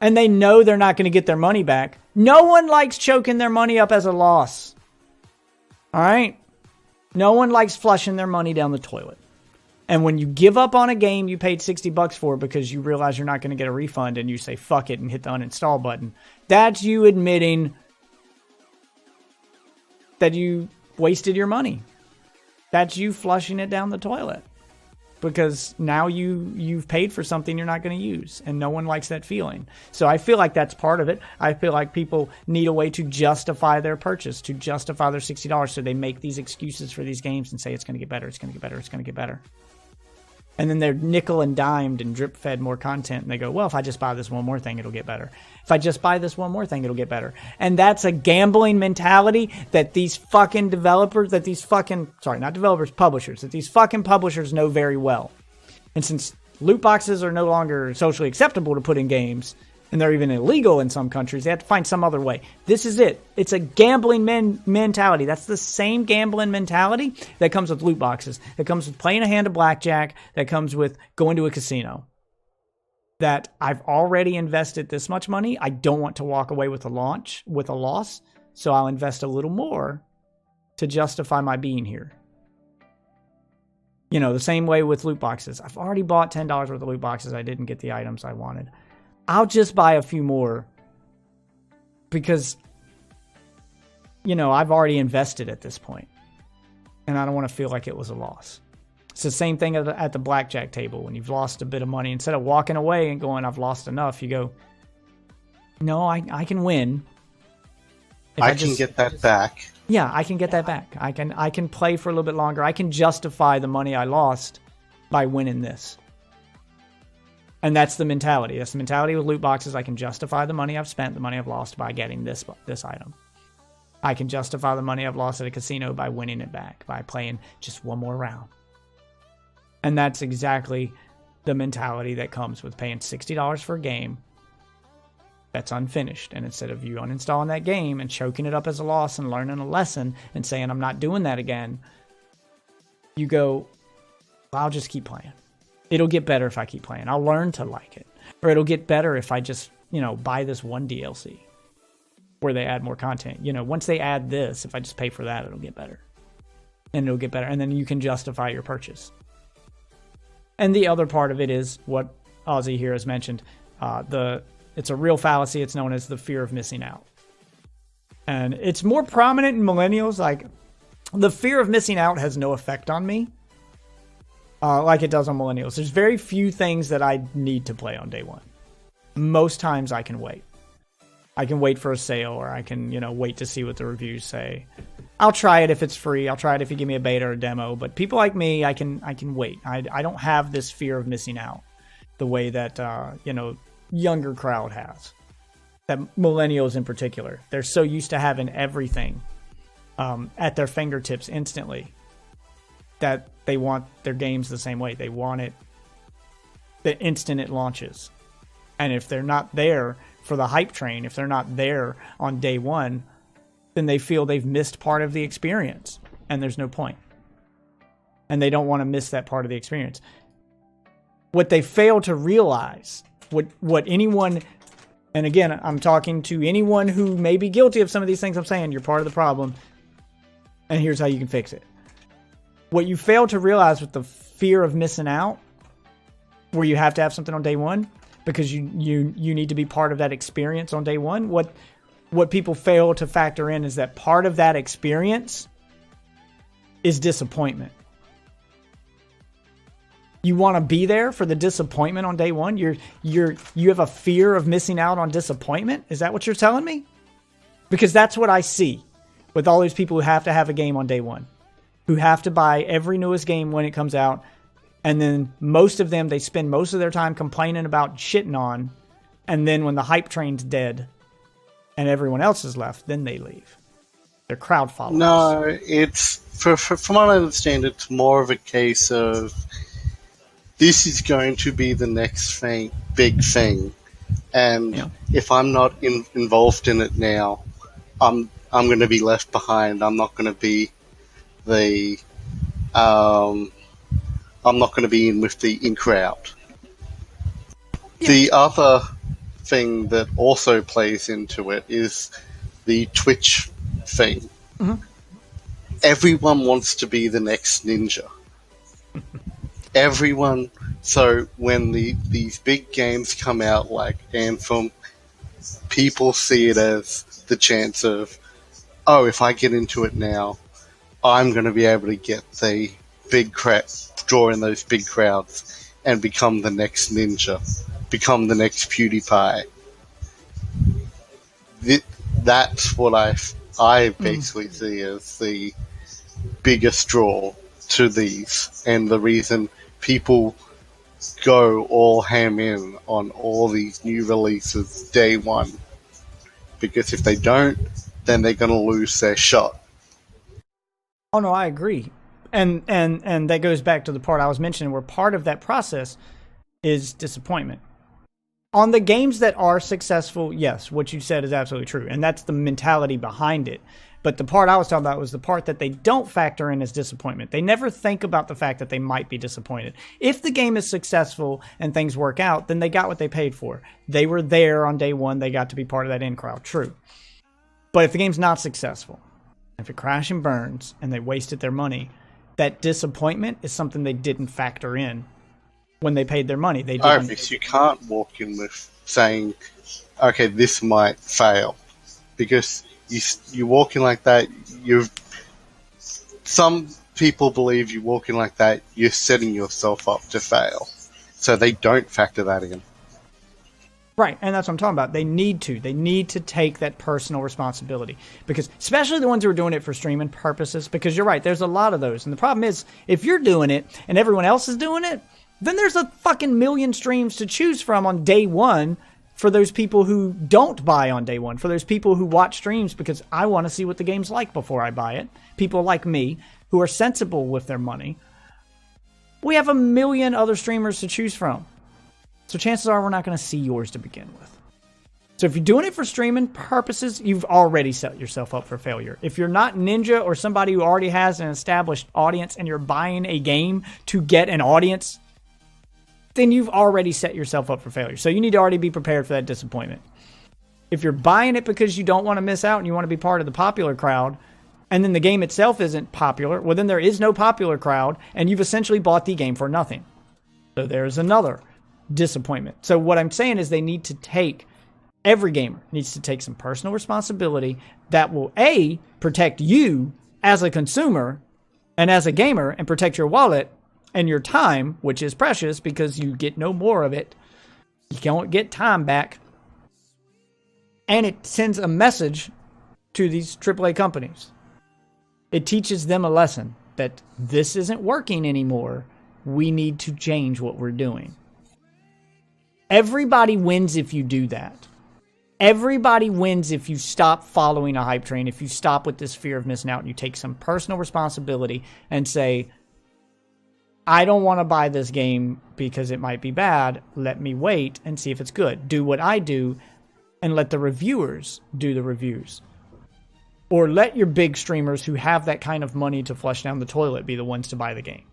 [SPEAKER 1] and they know they're not going to get their money back, no one likes choking their money up as a loss. All right? No one likes flushing their money down the toilet. And when you give up on a game you paid $60 for because you realize you're not going to get a refund and you say fuck it and hit the uninstall button, that's you admitting that you wasted your money. That's you flushing it down the toilet. Because now you've paid for something you're not going to use. And no one likes that feeling. So I feel like that's part of it. I feel like people need a way to justify their purchase, to justify their $60. So they make these excuses for these games and say it's going to get better, it's going to get better, it's going to get better. And then they're nickel and dimed and drip fed more content. And they go, well, if I just buy this one more thing, it'll get better. If I just buy this one more thing, it'll get better. And that's a gambling mentality that these fucking developers, that these fucking publishers know very well. And since loot boxes are no longer socially acceptable to put in games, and they're even illegal in some countries, they have to find some other way. This is it. It's a gambling mentality. That's the same gambling mentality that comes with loot boxes, that comes with playing a hand of blackjack, that comes with going to a casino. That I've already invested this much money. I don't want to walk away with a loss, so I'll invest a little more to justify my being here. You know, the same way with loot boxes. I've already bought $10 worth of loot boxes. I didn't get the items I wanted. I'll just buy a few more because, you know, I've already invested at this point, and I don't want to feel like it was a loss. It's the same thing at the blackjack table. When you've lost a bit of money, instead of walking away and going, I've lost enough, you go, no, I can win.
[SPEAKER 2] I can get that back.
[SPEAKER 1] Yeah, I can get that back. I can play for a little bit longer. I can justify the money I lost by winning this. And that's the mentality. That's the mentality with loot boxes. I can justify the money I've spent, the money I've lost by getting this item. I can justify the money I've lost at a casino by winning it back, by playing just one more round. And that's exactly the mentality that comes with paying $60 for a game that's unfinished. And instead of you uninstalling that game and choking it up as a loss and learning a lesson and saying, I'm not doing that again, you go, well, I'll just keep playing. It'll get better if I keep playing. I'll learn to like it. Or it'll get better if I just, you know, buy this one DLC where they add more content. You know, once they add this, if I just pay for that, it'll get better. And it'll get better. And then you can justify your purchase. And the other part of it is what Ozzy here has mentioned. It's a real fallacy. It's known as the fear of missing out. And it's more prominent in millennials. Like, the fear of missing out has no effect on me. Like it does on millennials. There's very few things that I need to play on day one. Most times I can wait. I can wait for a sale, or I can, you know, wait to see what the reviews say. I'll try it if it's free. I'll try it if you give me a beta or a demo. But people like me, I can wait. I don't have this fear of missing out the way that you know, younger crowd has. That millennials in particular, they're so used to having everything at their fingertips instantly that they want their games the same way. They want it the instant it launches. And if they're not there for the hype train, if they're not there on day one, then they feel they've missed part of the experience. And there's no point. And they don't want to miss that part of the experience. What they fail to realize, what anyone, and again, I'm talking to anyone who may be guilty of some of these things I'm saying, you're part of the problem, and here's how you can fix it. What you fail to realize with the fear of missing out, where you have to have something on day one, because you need to be part of that experience on day one, what people fail to factor in is that part of that experience is disappointment. You want to be there for the disappointment on day one? You have a fear of missing out on disappointment? Is that what you're telling me? Because that's what I see with all these people who have to have a game on day one, who have to buy every newest game when it comes out, and then most of them, they spend most of their time complaining about shitting on, and then when the hype train's dead and everyone else is left, then they leave. They're crowd followers.
[SPEAKER 2] No, it's, from what I understand, it's more of a case of this is going to be the next big thing, and if I'm not involved in it now, I'm going to be left behind. I'm not going to be I'm not going to be in with the in crowd. Yeah. The other thing that also plays into it is the Twitch thing. Mm-hmm. Everyone wants to be the next ninja. Everyone. So when these big games come out like Anthem, people see it as the chance of, oh, if I get into it now, I'm going to be able to get the big draw in those big crowds and become the next ninja, become the next PewDiePie. That's what I basically see as the biggest draw to these, and the reason people go all ham in on all these new releases day one. Because if they don't, then they're going to lose their shot.
[SPEAKER 1] Oh no, I agree. And that goes back to the part I was mentioning, where part of that process is disappointment. On the games that are successful, yes, what you said is absolutely true. And that's the mentality behind it. But the part I was talking about was the part that they don't factor in as disappointment. They never think about the fact that they might be disappointed. If the game is successful and things work out, then they got what they paid for. They were there on day one. They got to be part of that in crowd. True. But if the game's not successful, if it crashes and burns and they wasted their money, that disappointment is something they didn't factor in when they paid their money. They didn't.
[SPEAKER 2] You can't walk in with saying, okay, this might fail. Because you're walking like that, some people believe you walking like that, you're setting yourself up to fail. So they don't factor that in.
[SPEAKER 1] Right, and that's what I'm talking about. They need to. They need to take that personal responsibility. Because, especially the ones who are doing it for streaming purposes, because you're right, there's a lot of those. And the problem is, if you're doing it and everyone else is doing it, then there's a fucking million streams to choose from on day one for those people who don't buy on day one, for those people who watch streams because I want to see what the game's like before I buy it. People like me who are sensible with their money. We have a million other streamers to choose from. So chances are we're not going to see yours to begin with. So if you're doing it for streaming purposes, you've already set yourself up for failure. If you're not Ninja or somebody who already has an established audience and you're buying a game to get an audience, then you've already set yourself up for failure. So you need to already be prepared for that disappointment. If you're buying it because you don't want to miss out and you want to be part of the popular crowd, and then the game itself isn't popular, well, then there is no popular crowd, and you've essentially bought the game for nothing. So there's another disappointment. So what I'm saying is every gamer needs to take some personal responsibility that will, A, protect you as a consumer and as a gamer and protect your wallet and your time, which is precious because you get no more of it. You don't get time back. And it sends a message to these AAA companies. It teaches them a lesson that this isn't working anymore. We need to change what we're doing. Everybody wins if you do that. Everybody wins if you stop following a hype train, if you stop with this fear of missing out and you take some personal responsibility and say, I don't want to buy this game because it might be bad. Let me wait and see if it's good. Do what I do and let the reviewers do the reviews. Or let your big streamers who have that kind of money to flush down the toilet be the ones to buy the game.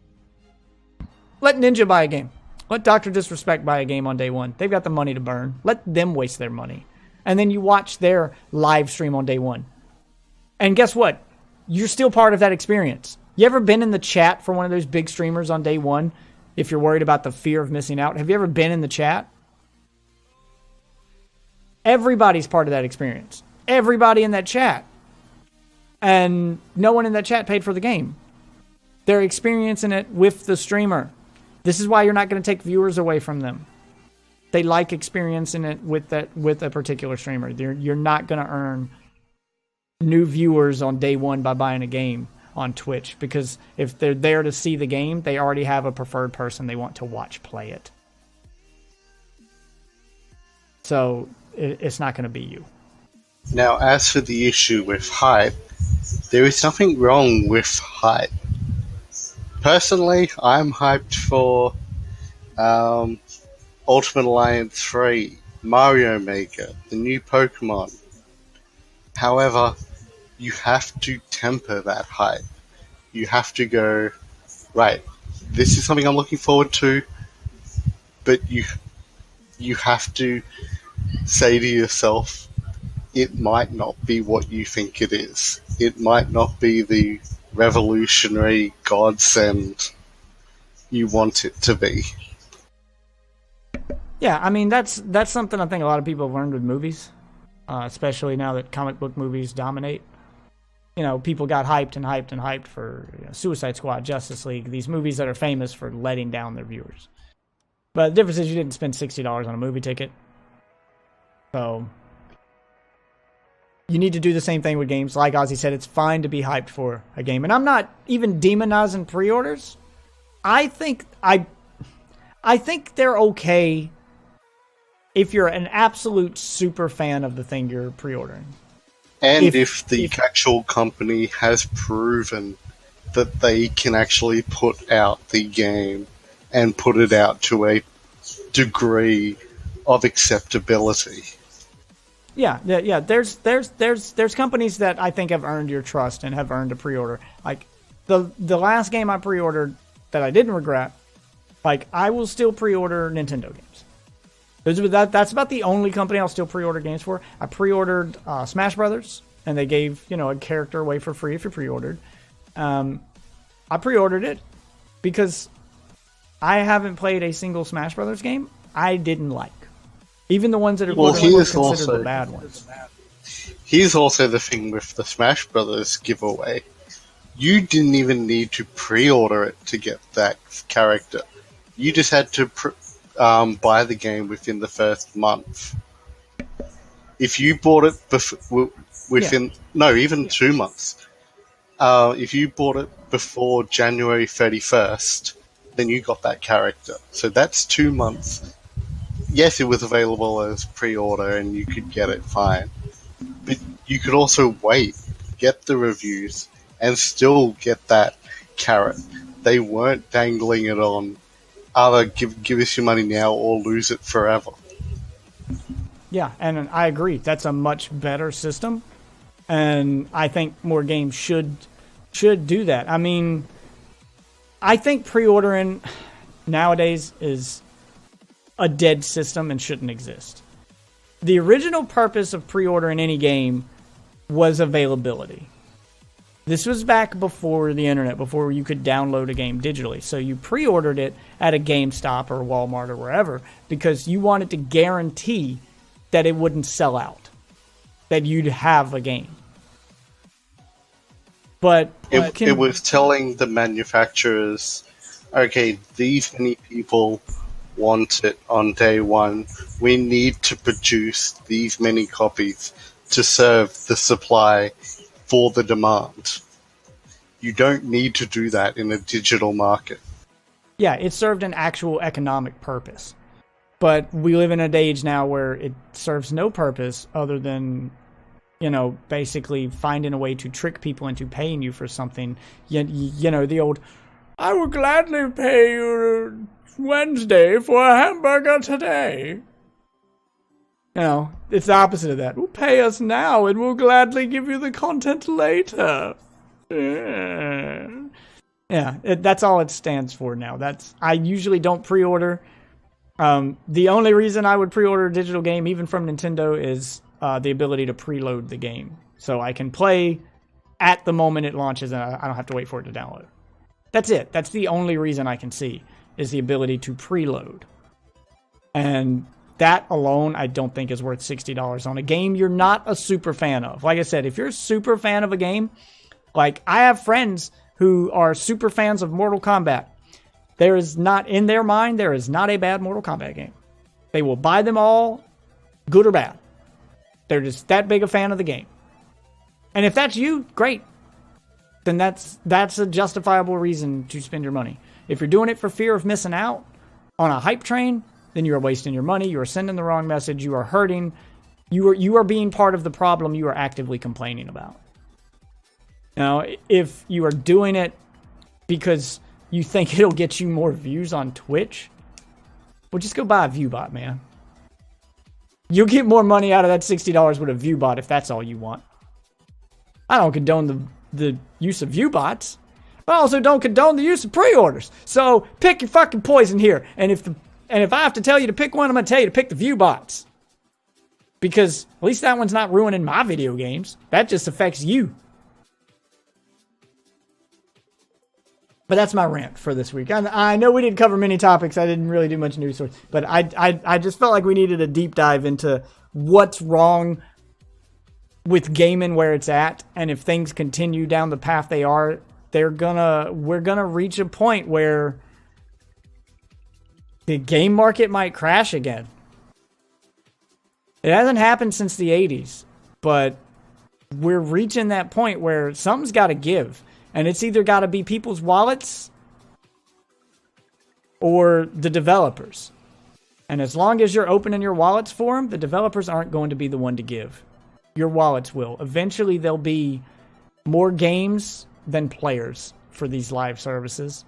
[SPEAKER 1] Let Ninja buy a game. Let Dr. Disrespect buy a game on day one. They've got the money to burn. Let them waste their money. And then you watch their live stream on day one. And guess what? You're still part of that experience. You ever been in the chat for one of those big streamers on day one? If you're worried about the fear of missing out. Have you ever been in the chat? Everybody's part of that experience. Everybody in that chat. And no one in that chat paid for the game. They're experiencing it with the streamer. This is why you're not going to take viewers away from them. They like experiencing it with a particular streamer. You're not going to earn new viewers on day one by buying a game on Twitch, because if they're there to see the game, they already have a preferred person they want to watch play it. So it's not going to be you.
[SPEAKER 2] Now, as for the issue with hype, there is nothing wrong with hype. Personally, I'm hyped for Ultimate Alliance 3, Mario Maker, the new Pokemon. However, you have to temper that hype. You have to go, right, this is something I'm looking forward to, but you have to say to yourself, it might not be what you think it is. It might not be the revolutionary godsend you want it to be.
[SPEAKER 1] Yeah, I mean, that's something I think a lot of people have learned with movies, especially now that comic book movies dominate. You know, people got hyped and hyped and hyped for Suicide Squad, Justice League, these movies that are famous for letting down their viewers. But the difference is you didn't spend $60 on a movie ticket. So you need to do the same thing with games. Like Ozzy said, it's fine to be hyped for a game. And I'm not even demonizing pre-orders. I think they're okay if you're an absolute super fan of the thing you're pre-ordering.
[SPEAKER 2] And if the actual company has proven that they can actually put out the game and put it out to a degree of acceptability.
[SPEAKER 1] Yeah. There's companies that I think have earned your trust and have earned a pre-order. Like the last game I pre-ordered that I didn't regret, like I will still pre-order Nintendo games. That's about the only company I'll still pre-order games for. I pre-ordered Smash Brothers, and they gave a character away for free if you pre-ordered. I pre-ordered it because I haven't played a single Smash Brothers game I didn't like. Even the ones that are
[SPEAKER 2] Well,
[SPEAKER 1] considered the bad ones.
[SPEAKER 2] Here's also the thing with the Smash Brothers giveaway. You didn't even need to pre-order it to get that character. You just had to buy the game within the first month. If you bought it even 2 months. If you bought it before January 31st, then you got that character. So that's 2 months. Yes, it was available as pre-order and you could get it fine. But you could also wait, get the reviews, and still get that carrot. They weren't dangling it on either give us your money now or lose it forever.
[SPEAKER 1] Yeah, and I agree. That's a much better system. And I think more games should do that. I mean, I think pre-ordering nowadays is a dead system and shouldn't exist. The original purpose of pre-ordering any game was availability. This was back before the internet, before you could download a game digitally. So you pre-ordered it at a GameStop or Walmart or wherever because you wanted to guarantee that it wouldn't sell out, that you'd have a game. But
[SPEAKER 2] it was telling the manufacturers, okay, these many people want it on day one. We need to produce these many copies to serve the supply for the demand. You don't need to do that in a digital market.
[SPEAKER 1] Yeah, it served an actual economic purpose. But we live in an age now where it serves no purpose other than, basically finding a way to trick people into paying you for something. The old, I will gladly pay you Wednesday for a hamburger today. It's the opposite of that. We'll pay us now and we'll gladly give you the content later. Yeah, that's all it stands for now. I usually don't pre-order. The only reason I would pre-order a digital game, even from Nintendo, is the ability to preload the game. So I can play at the moment it launches and I don't have to wait for it to download. That's it. That's the only reason I can see, is the ability to preload. And that alone, I don't think is worth $60 on a game you're not a super fan of. Like I said, if you're a super fan of a game, like I have friends who are super fans of Mortal Kombat. There is not, in their mind, there is not a bad Mortal Kombat game. They will buy them all, good or bad. They're just that big a fan of the game. And if that's you, great. Then that's a justifiable reason to spend your money. If you're doing it for fear of missing out on a hype train, then you are wasting your money. You are sending the wrong message. You are hurting. You are being part of the problem you are actively complaining about. Now, if you are doing it because you think it'll get you more views on Twitch, well, just go buy a ViewBot, man. You'll get more money out of that $60 with a ViewBot if that's all you want. I don't condone the use of ViewBots. I also don't condone the use of pre-orders. So pick your fucking poison here. And if I have to tell you to pick one, I'm going to tell you to pick the ViewBots. Because at least that one's not ruining my video games. That just affects you. But that's my rant for this week. I know we didn't cover many topics. I didn't really do much news stories. But I just felt like we needed a deep dive into what's wrong with gaming where it's at. And if things continue down the path they are, we're gonna reach a point where the game market might crash again. It hasn't happened since the 80s, but we're reaching that point where something's got to give. And it's either got to be people's wallets or the developers. And as long as you're opening your wallets for them, the developers aren't going to be the one to give. Your wallets will. Eventually, there'll be more games than players for these live services.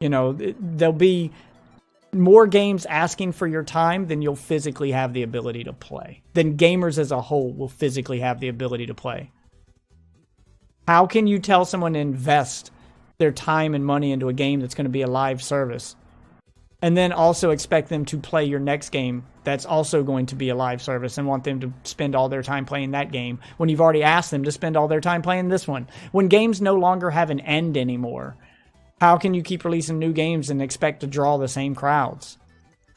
[SPEAKER 1] There'll be more games asking for your time than you'll physically have the ability to play. Than gamers as a whole will physically have the ability to play. How can you tell someone to invest their time and money into a game that's going to be a live service and then also expect them to play your next game that's also going to be a live service and want them to spend all their time playing that game when you've already asked them to spend all their time playing this one? When games no longer have an end anymore, how can you keep releasing new games and expect to draw the same crowds?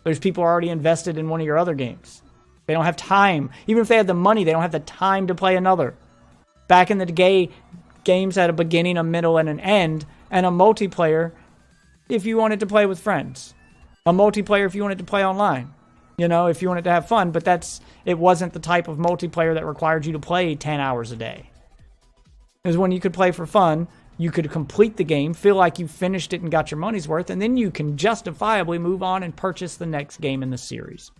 [SPEAKER 1] Those people are already invested in one of your other games. They don't have time. Even if they had the money, they don't have the time to play another. Back in the day, games had a beginning, a middle, and an end, and a multiplayer if you wanted to play with friends. A multiplayer if you wanted to play online. You know, if you wanted to have fun, but it wasn't the type of multiplayer that required you to play 10 hours a day. It was when you could play for fun, you could complete the game, feel like you finished it and got your money's worth, and then you can justifiably move on and purchase the next game in the series.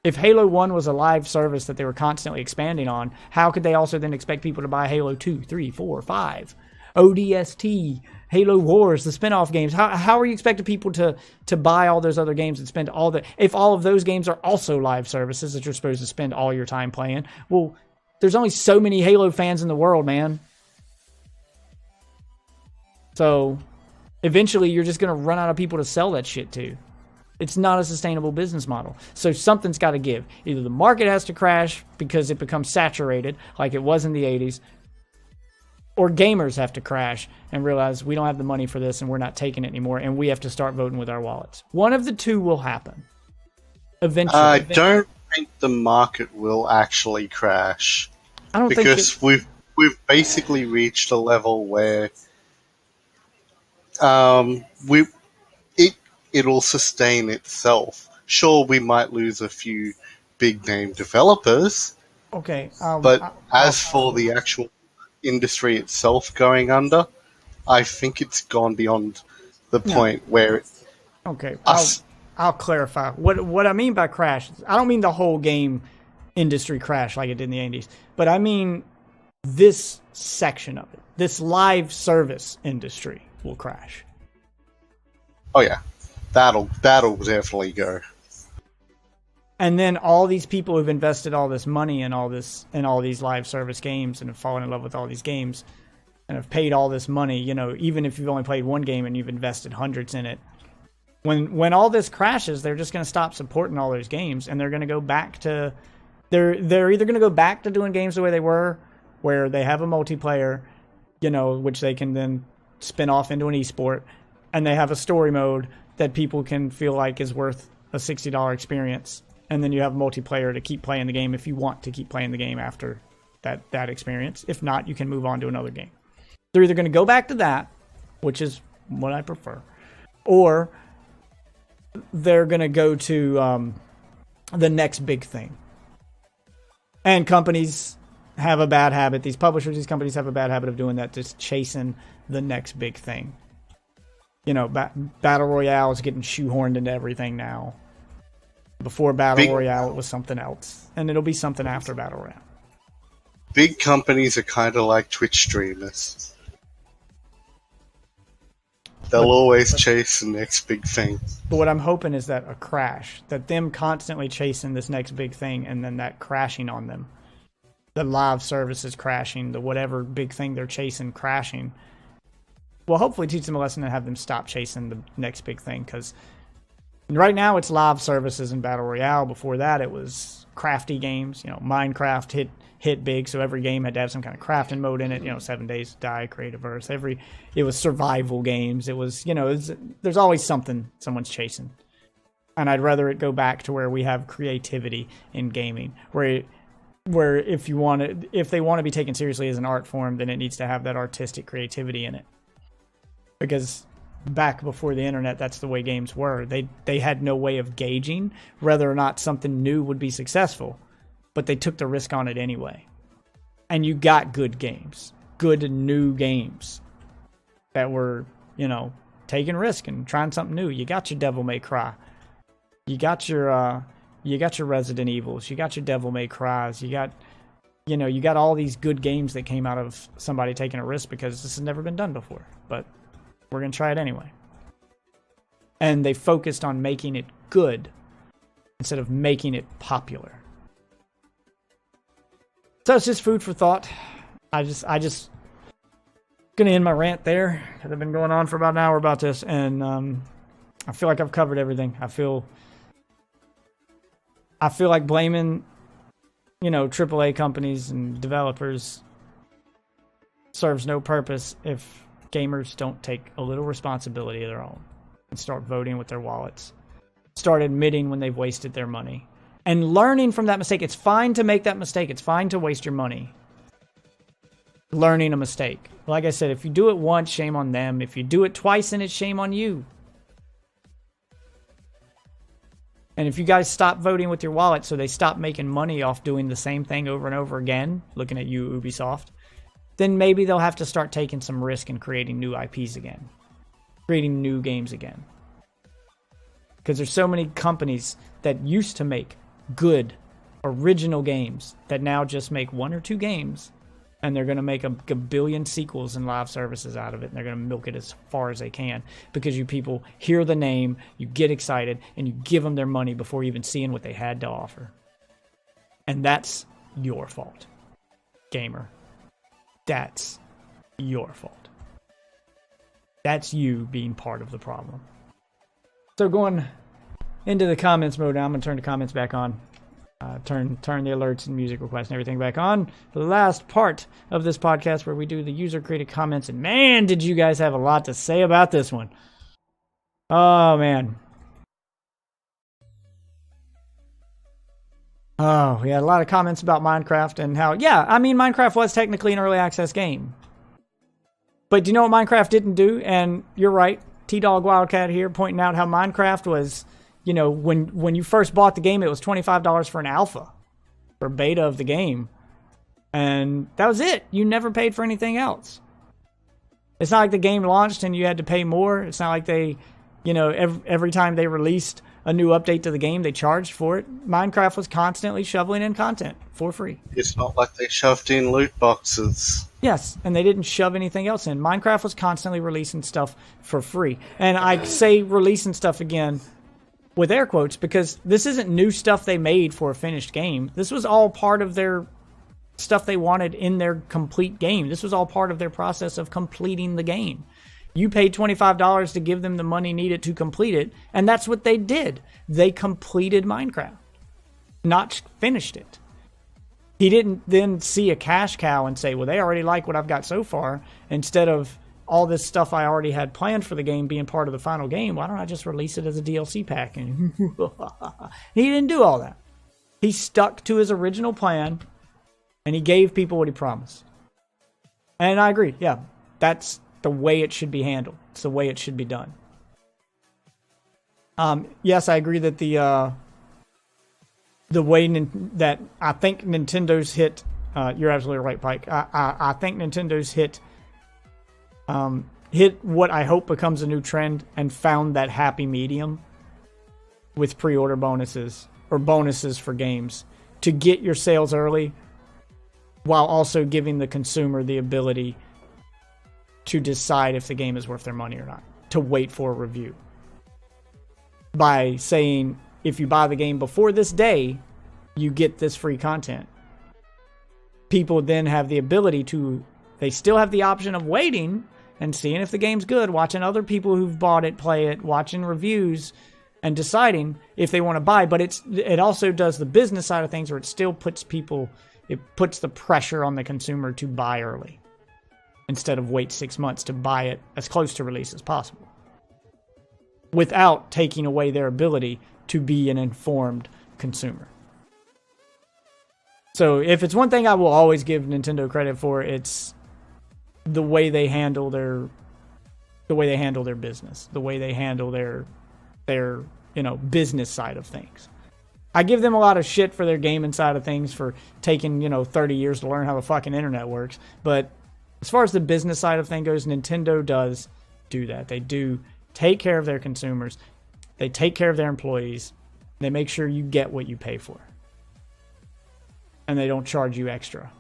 [SPEAKER 1] If Halo 1 was a live service that they were constantly expanding on, how could they also then expect people to buy Halo 2, 3, 4, 5, ODST, Halo Wars, the spin-off games? How are you expecting people to buy all those other games and spend if all of those games are also live services that you're supposed to spend all your time playing? Well, there's only so many Halo fans in the world, man. So eventually you're just going to run out of people to sell that shit to. It's not a sustainable business model. So something's got to give. Either the market has to crash because it becomes saturated like it was in the 80s, or gamers have to crash and realize we don't have the money for this and we're not taking it anymore and we have to start voting with our wallets. One of the two will happen eventually.
[SPEAKER 2] I don't think the market will actually crash.
[SPEAKER 1] I don't think
[SPEAKER 2] because we've basically reached a level where it'll sustain itself. Sure, we might lose a few big name developers.
[SPEAKER 1] Okay,
[SPEAKER 2] but as for the actual industry itself going under, I think it's gone beyond the point where.
[SPEAKER 1] Okay, I'll clarify. What I mean by crash, I don't mean the whole game industry crash like it did in the 80s, but I mean this section of it. This live service industry will crash.
[SPEAKER 2] Oh yeah, that'll definitely go.
[SPEAKER 1] And then all these people who've invested all this money in all these live service games and have fallen in love with all these games and have paid all this money, you know, even if you've only played one game and you've invested hundreds in it, when all this crashes, they're just going to stop supporting all those games and they're going to go back to they're either going to go back to doing games the way they were, where they have a multiplayer, you know, which they can then spin off into an esport, and they have a story mode that people can feel like is worth a $60 experience. And then you have multiplayer to keep playing the game if you want to keep playing the game after that experience. If not, you can move on to another game. They're either going to go back to that, which is what I prefer, or they're going to go to the next big thing. And companies have a bad habit. These publishers, these companies have a bad habit of doing that, just chasing the next big thing. You know, Battle Royale is getting shoehorned into everything now. Before Battle Royale, it was something else. And it'll be something after Battle Royale.
[SPEAKER 2] Big companies are kind of like Twitch streamers. They'll always chase the next big thing.
[SPEAKER 1] But what I'm hoping is that a crash, that them constantly chasing this next big thing and then that crashing on them, the live services crashing, the whatever big thing they're chasing crashing, will hopefully teach them a lesson and have them stop chasing the next big thing. Because right now it's live services and Battle Royale. Before that it was crafty games. You know, Minecraft hit big, so every game had to have some kind of crafting mode in it. You know, 7 Days to Die, Creative Earth. It was survival games. It was, you know, there's always something someone's chasing. And I'd rather it go back to where we have creativity in gaming, where if they want to be taken seriously as an art form, then it needs to have that artistic creativity in it. Because back before the internet, that's the way games were. They had no way of gauging whether or not something new would be successful, but they took the risk on it anyway. And you got good games, good new games that were, you know, taking risk and trying something new. You got your Devil May Cry, you got your Resident Evils, you got your Devil May Cries, you got all these good games that came out of somebody taking a risk because this has never been done before, but we're going to try it anyway. And they focused on making it good instead of making it popular. So it's just food for thought. I just going to end my rant there because I've been going on for about an hour about this, and I feel like I've covered everything. I feel like blaming, you know, AAA companies and developers serves no purpose if gamers don't take a little responsibility of their own. and start voting with their wallets. Start admitting when they've wasted their money. And learning from that mistake. It's fine to make that mistake. It's fine to waste your money. Learning a mistake. Like I said, if you do it once, shame on them. If you do it twice, then it's shame on you. And if you guys stop voting with your wallet so they stop making money off doing the same thing over and over again, looking at you, Ubisoft, then maybe they'll have to start taking some risk and creating new IPs again. Creating new games again. Because there's so many companies that used to make good, original games that now just make 1 or 2 games, and they're going to make a billion sequels and live services out of it, and they're going to milk it as far as they can because you people hear the name, you get excited, and you give them their money before even seeing what they had to offer. And that's your fault, gamer. That's your fault. That's you being part of the problem. So going into the comments mode now, I'm going to turn the comments back on. Turn the alerts and music requests and everything back on. The last part of this podcast where we do the user-created comments. And man, did you guys have a lot to say about this one. Oh, man. Oh, we had a lot of comments about Minecraft and how, yeah, I mean, Minecraft was technically an early access game. But do you know what Minecraft didn't do? And you're right, T-Dog Wildcat here pointing out how Minecraft was, you know, when you first bought the game, it was $25 for an alpha, for beta of the game. And that was it. You never paid for anything else. It's not like the game launched and you had to pay more. It's not like they, you know, every time they released a new update to the game, they charged for it. Minecraft was constantly shoveling in content for free.
[SPEAKER 2] It's not like they shoved in loot boxes.
[SPEAKER 1] Yes, and they didn't shove anything else in. Minecraft was constantly releasing stuff for free. And I say releasing stuff again with air quotes because this isn't new stuff they made for a finished game. This was all part of their stuff they wanted in their complete game. This was all part of their process of completing the game. You paid $25 to give them the money needed to complete it, and that's what they did. They completed Minecraft, not finished it. He didn't then see a cash cow and say, well, they already like what I've got so far. Instead of all this stuff I already had planned for the game being part of the final game, why don't I just release it as a DLC pack? And he didn't do all that. He stuck to his original plan, and he gave people what he promised. And I agree. Yeah, that's the way it should be handled. It's the way it should be done. Yes, I agree that the way that I think Nintendo's hit, you're absolutely right, Pike. I think Nintendo's hit what I hope becomes a new trend and found that happy medium with pre-order bonuses or bonuses for games to get your sales early while also giving the consumer the ability to decide if the game is worth their money or not, to wait for a review. By saying, if you buy the game before this day, you get this free content. People then have the ability to, they still have the option of waiting and seeing if the game's good, watching other people who've bought it play it, watching reviews, and deciding if they want to buy. But it also does the business side of things where it still puts it puts the pressure on the consumer to buy early, instead of wait 6 months to buy it as close to release as possible, without taking away their ability to be an informed consumer. So if it's one thing I will always give Nintendo credit for, it's the way they handle their business, the way they handle their business side of things. I give them a lot of shit for their gaming side of things for taking 30 years to learn how the fucking internet works, but as far as the business side of things goes, Nintendo does do that. They do take care of their consumers. They take care of their employees. They make sure you get what you pay for. And they don't charge you extra.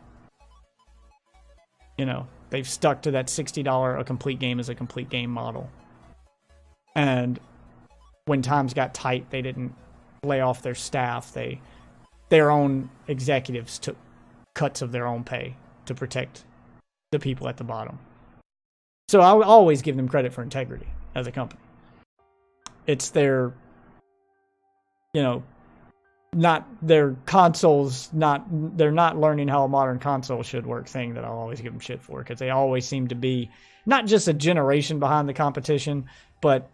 [SPEAKER 1] They've stuck to that $60 a complete game is a complete game model. And when times got tight, they didn't lay off their staff. Their own executives took cuts of their own pay to protect the people at the bottom. So I'll always give them credit for integrity as a company. It's their, not their consoles, they're not learning how a modern console should work thing that I'll always give them shit for, because they always seem to be not just a generation behind the competition, but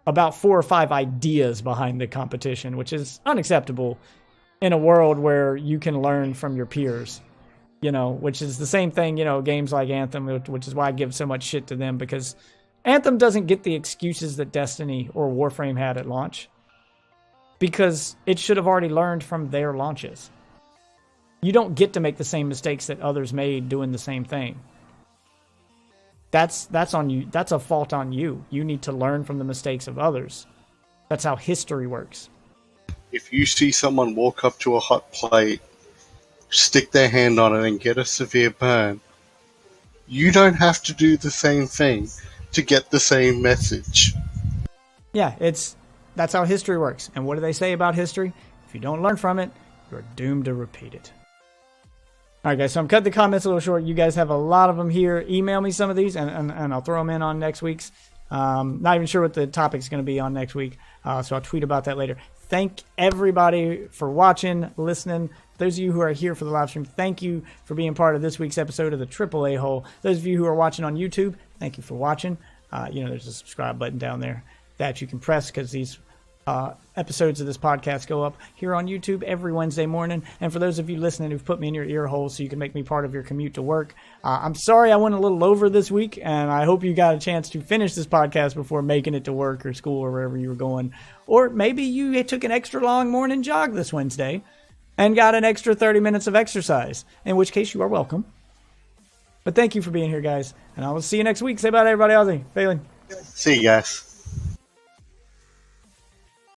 [SPEAKER 1] about 4 or 5 ideas behind the competition, which is unacceptable in a world where you can learn from your peers, which is the same thing, games like Anthem, which is why I give so much shit to them, because Anthem doesn't get the excuses that Destiny or Warframe had at launch, because it should have already learned from their launches. You don't get to make the same mistakes that others made doing the same thing. That's on you. That's a fault on you. You need to learn from the mistakes of others. That's how history works.
[SPEAKER 2] If you see someone walk up to a hot plate, stick their hand on it, and get a severe burn, you don't have to do the same thing to get the same message.
[SPEAKER 1] Yeah, that's how history works. And what do they say about history? If you don't learn from it, you're doomed to repeat it. All right, guys, so I'm cutting the comments a little short. You guys have a lot of them here. Email me some of these, and I'll throw them in on next week's. Not even sure what the topic's going to be on next week, so I'll tweet about that later. Thank everybody for watching, listening. Those of you who are here for the live stream, thank you for being part of this week's episode of the AAA-Hole. Those of you who are watching on YouTube, thank you for watching. There's a subscribe button down there that you can press, because these episodes of this podcast go up here on YouTube every Wednesday morning. And for those of you listening who've put me in your ear hole so you can make me part of your commute to work, I'm sorry I went a little over this week, and I hope you got a chance to finish this podcast before making it to work or school or wherever you were going. Or maybe you took an extra long morning jog this Wednesday and got an extra 30 minutes of exercise, in which case you are welcome. But thank you for being here, guys, and I will see you next week. Say bye to everybody. Ozzy, Phelan.
[SPEAKER 2] See you guys.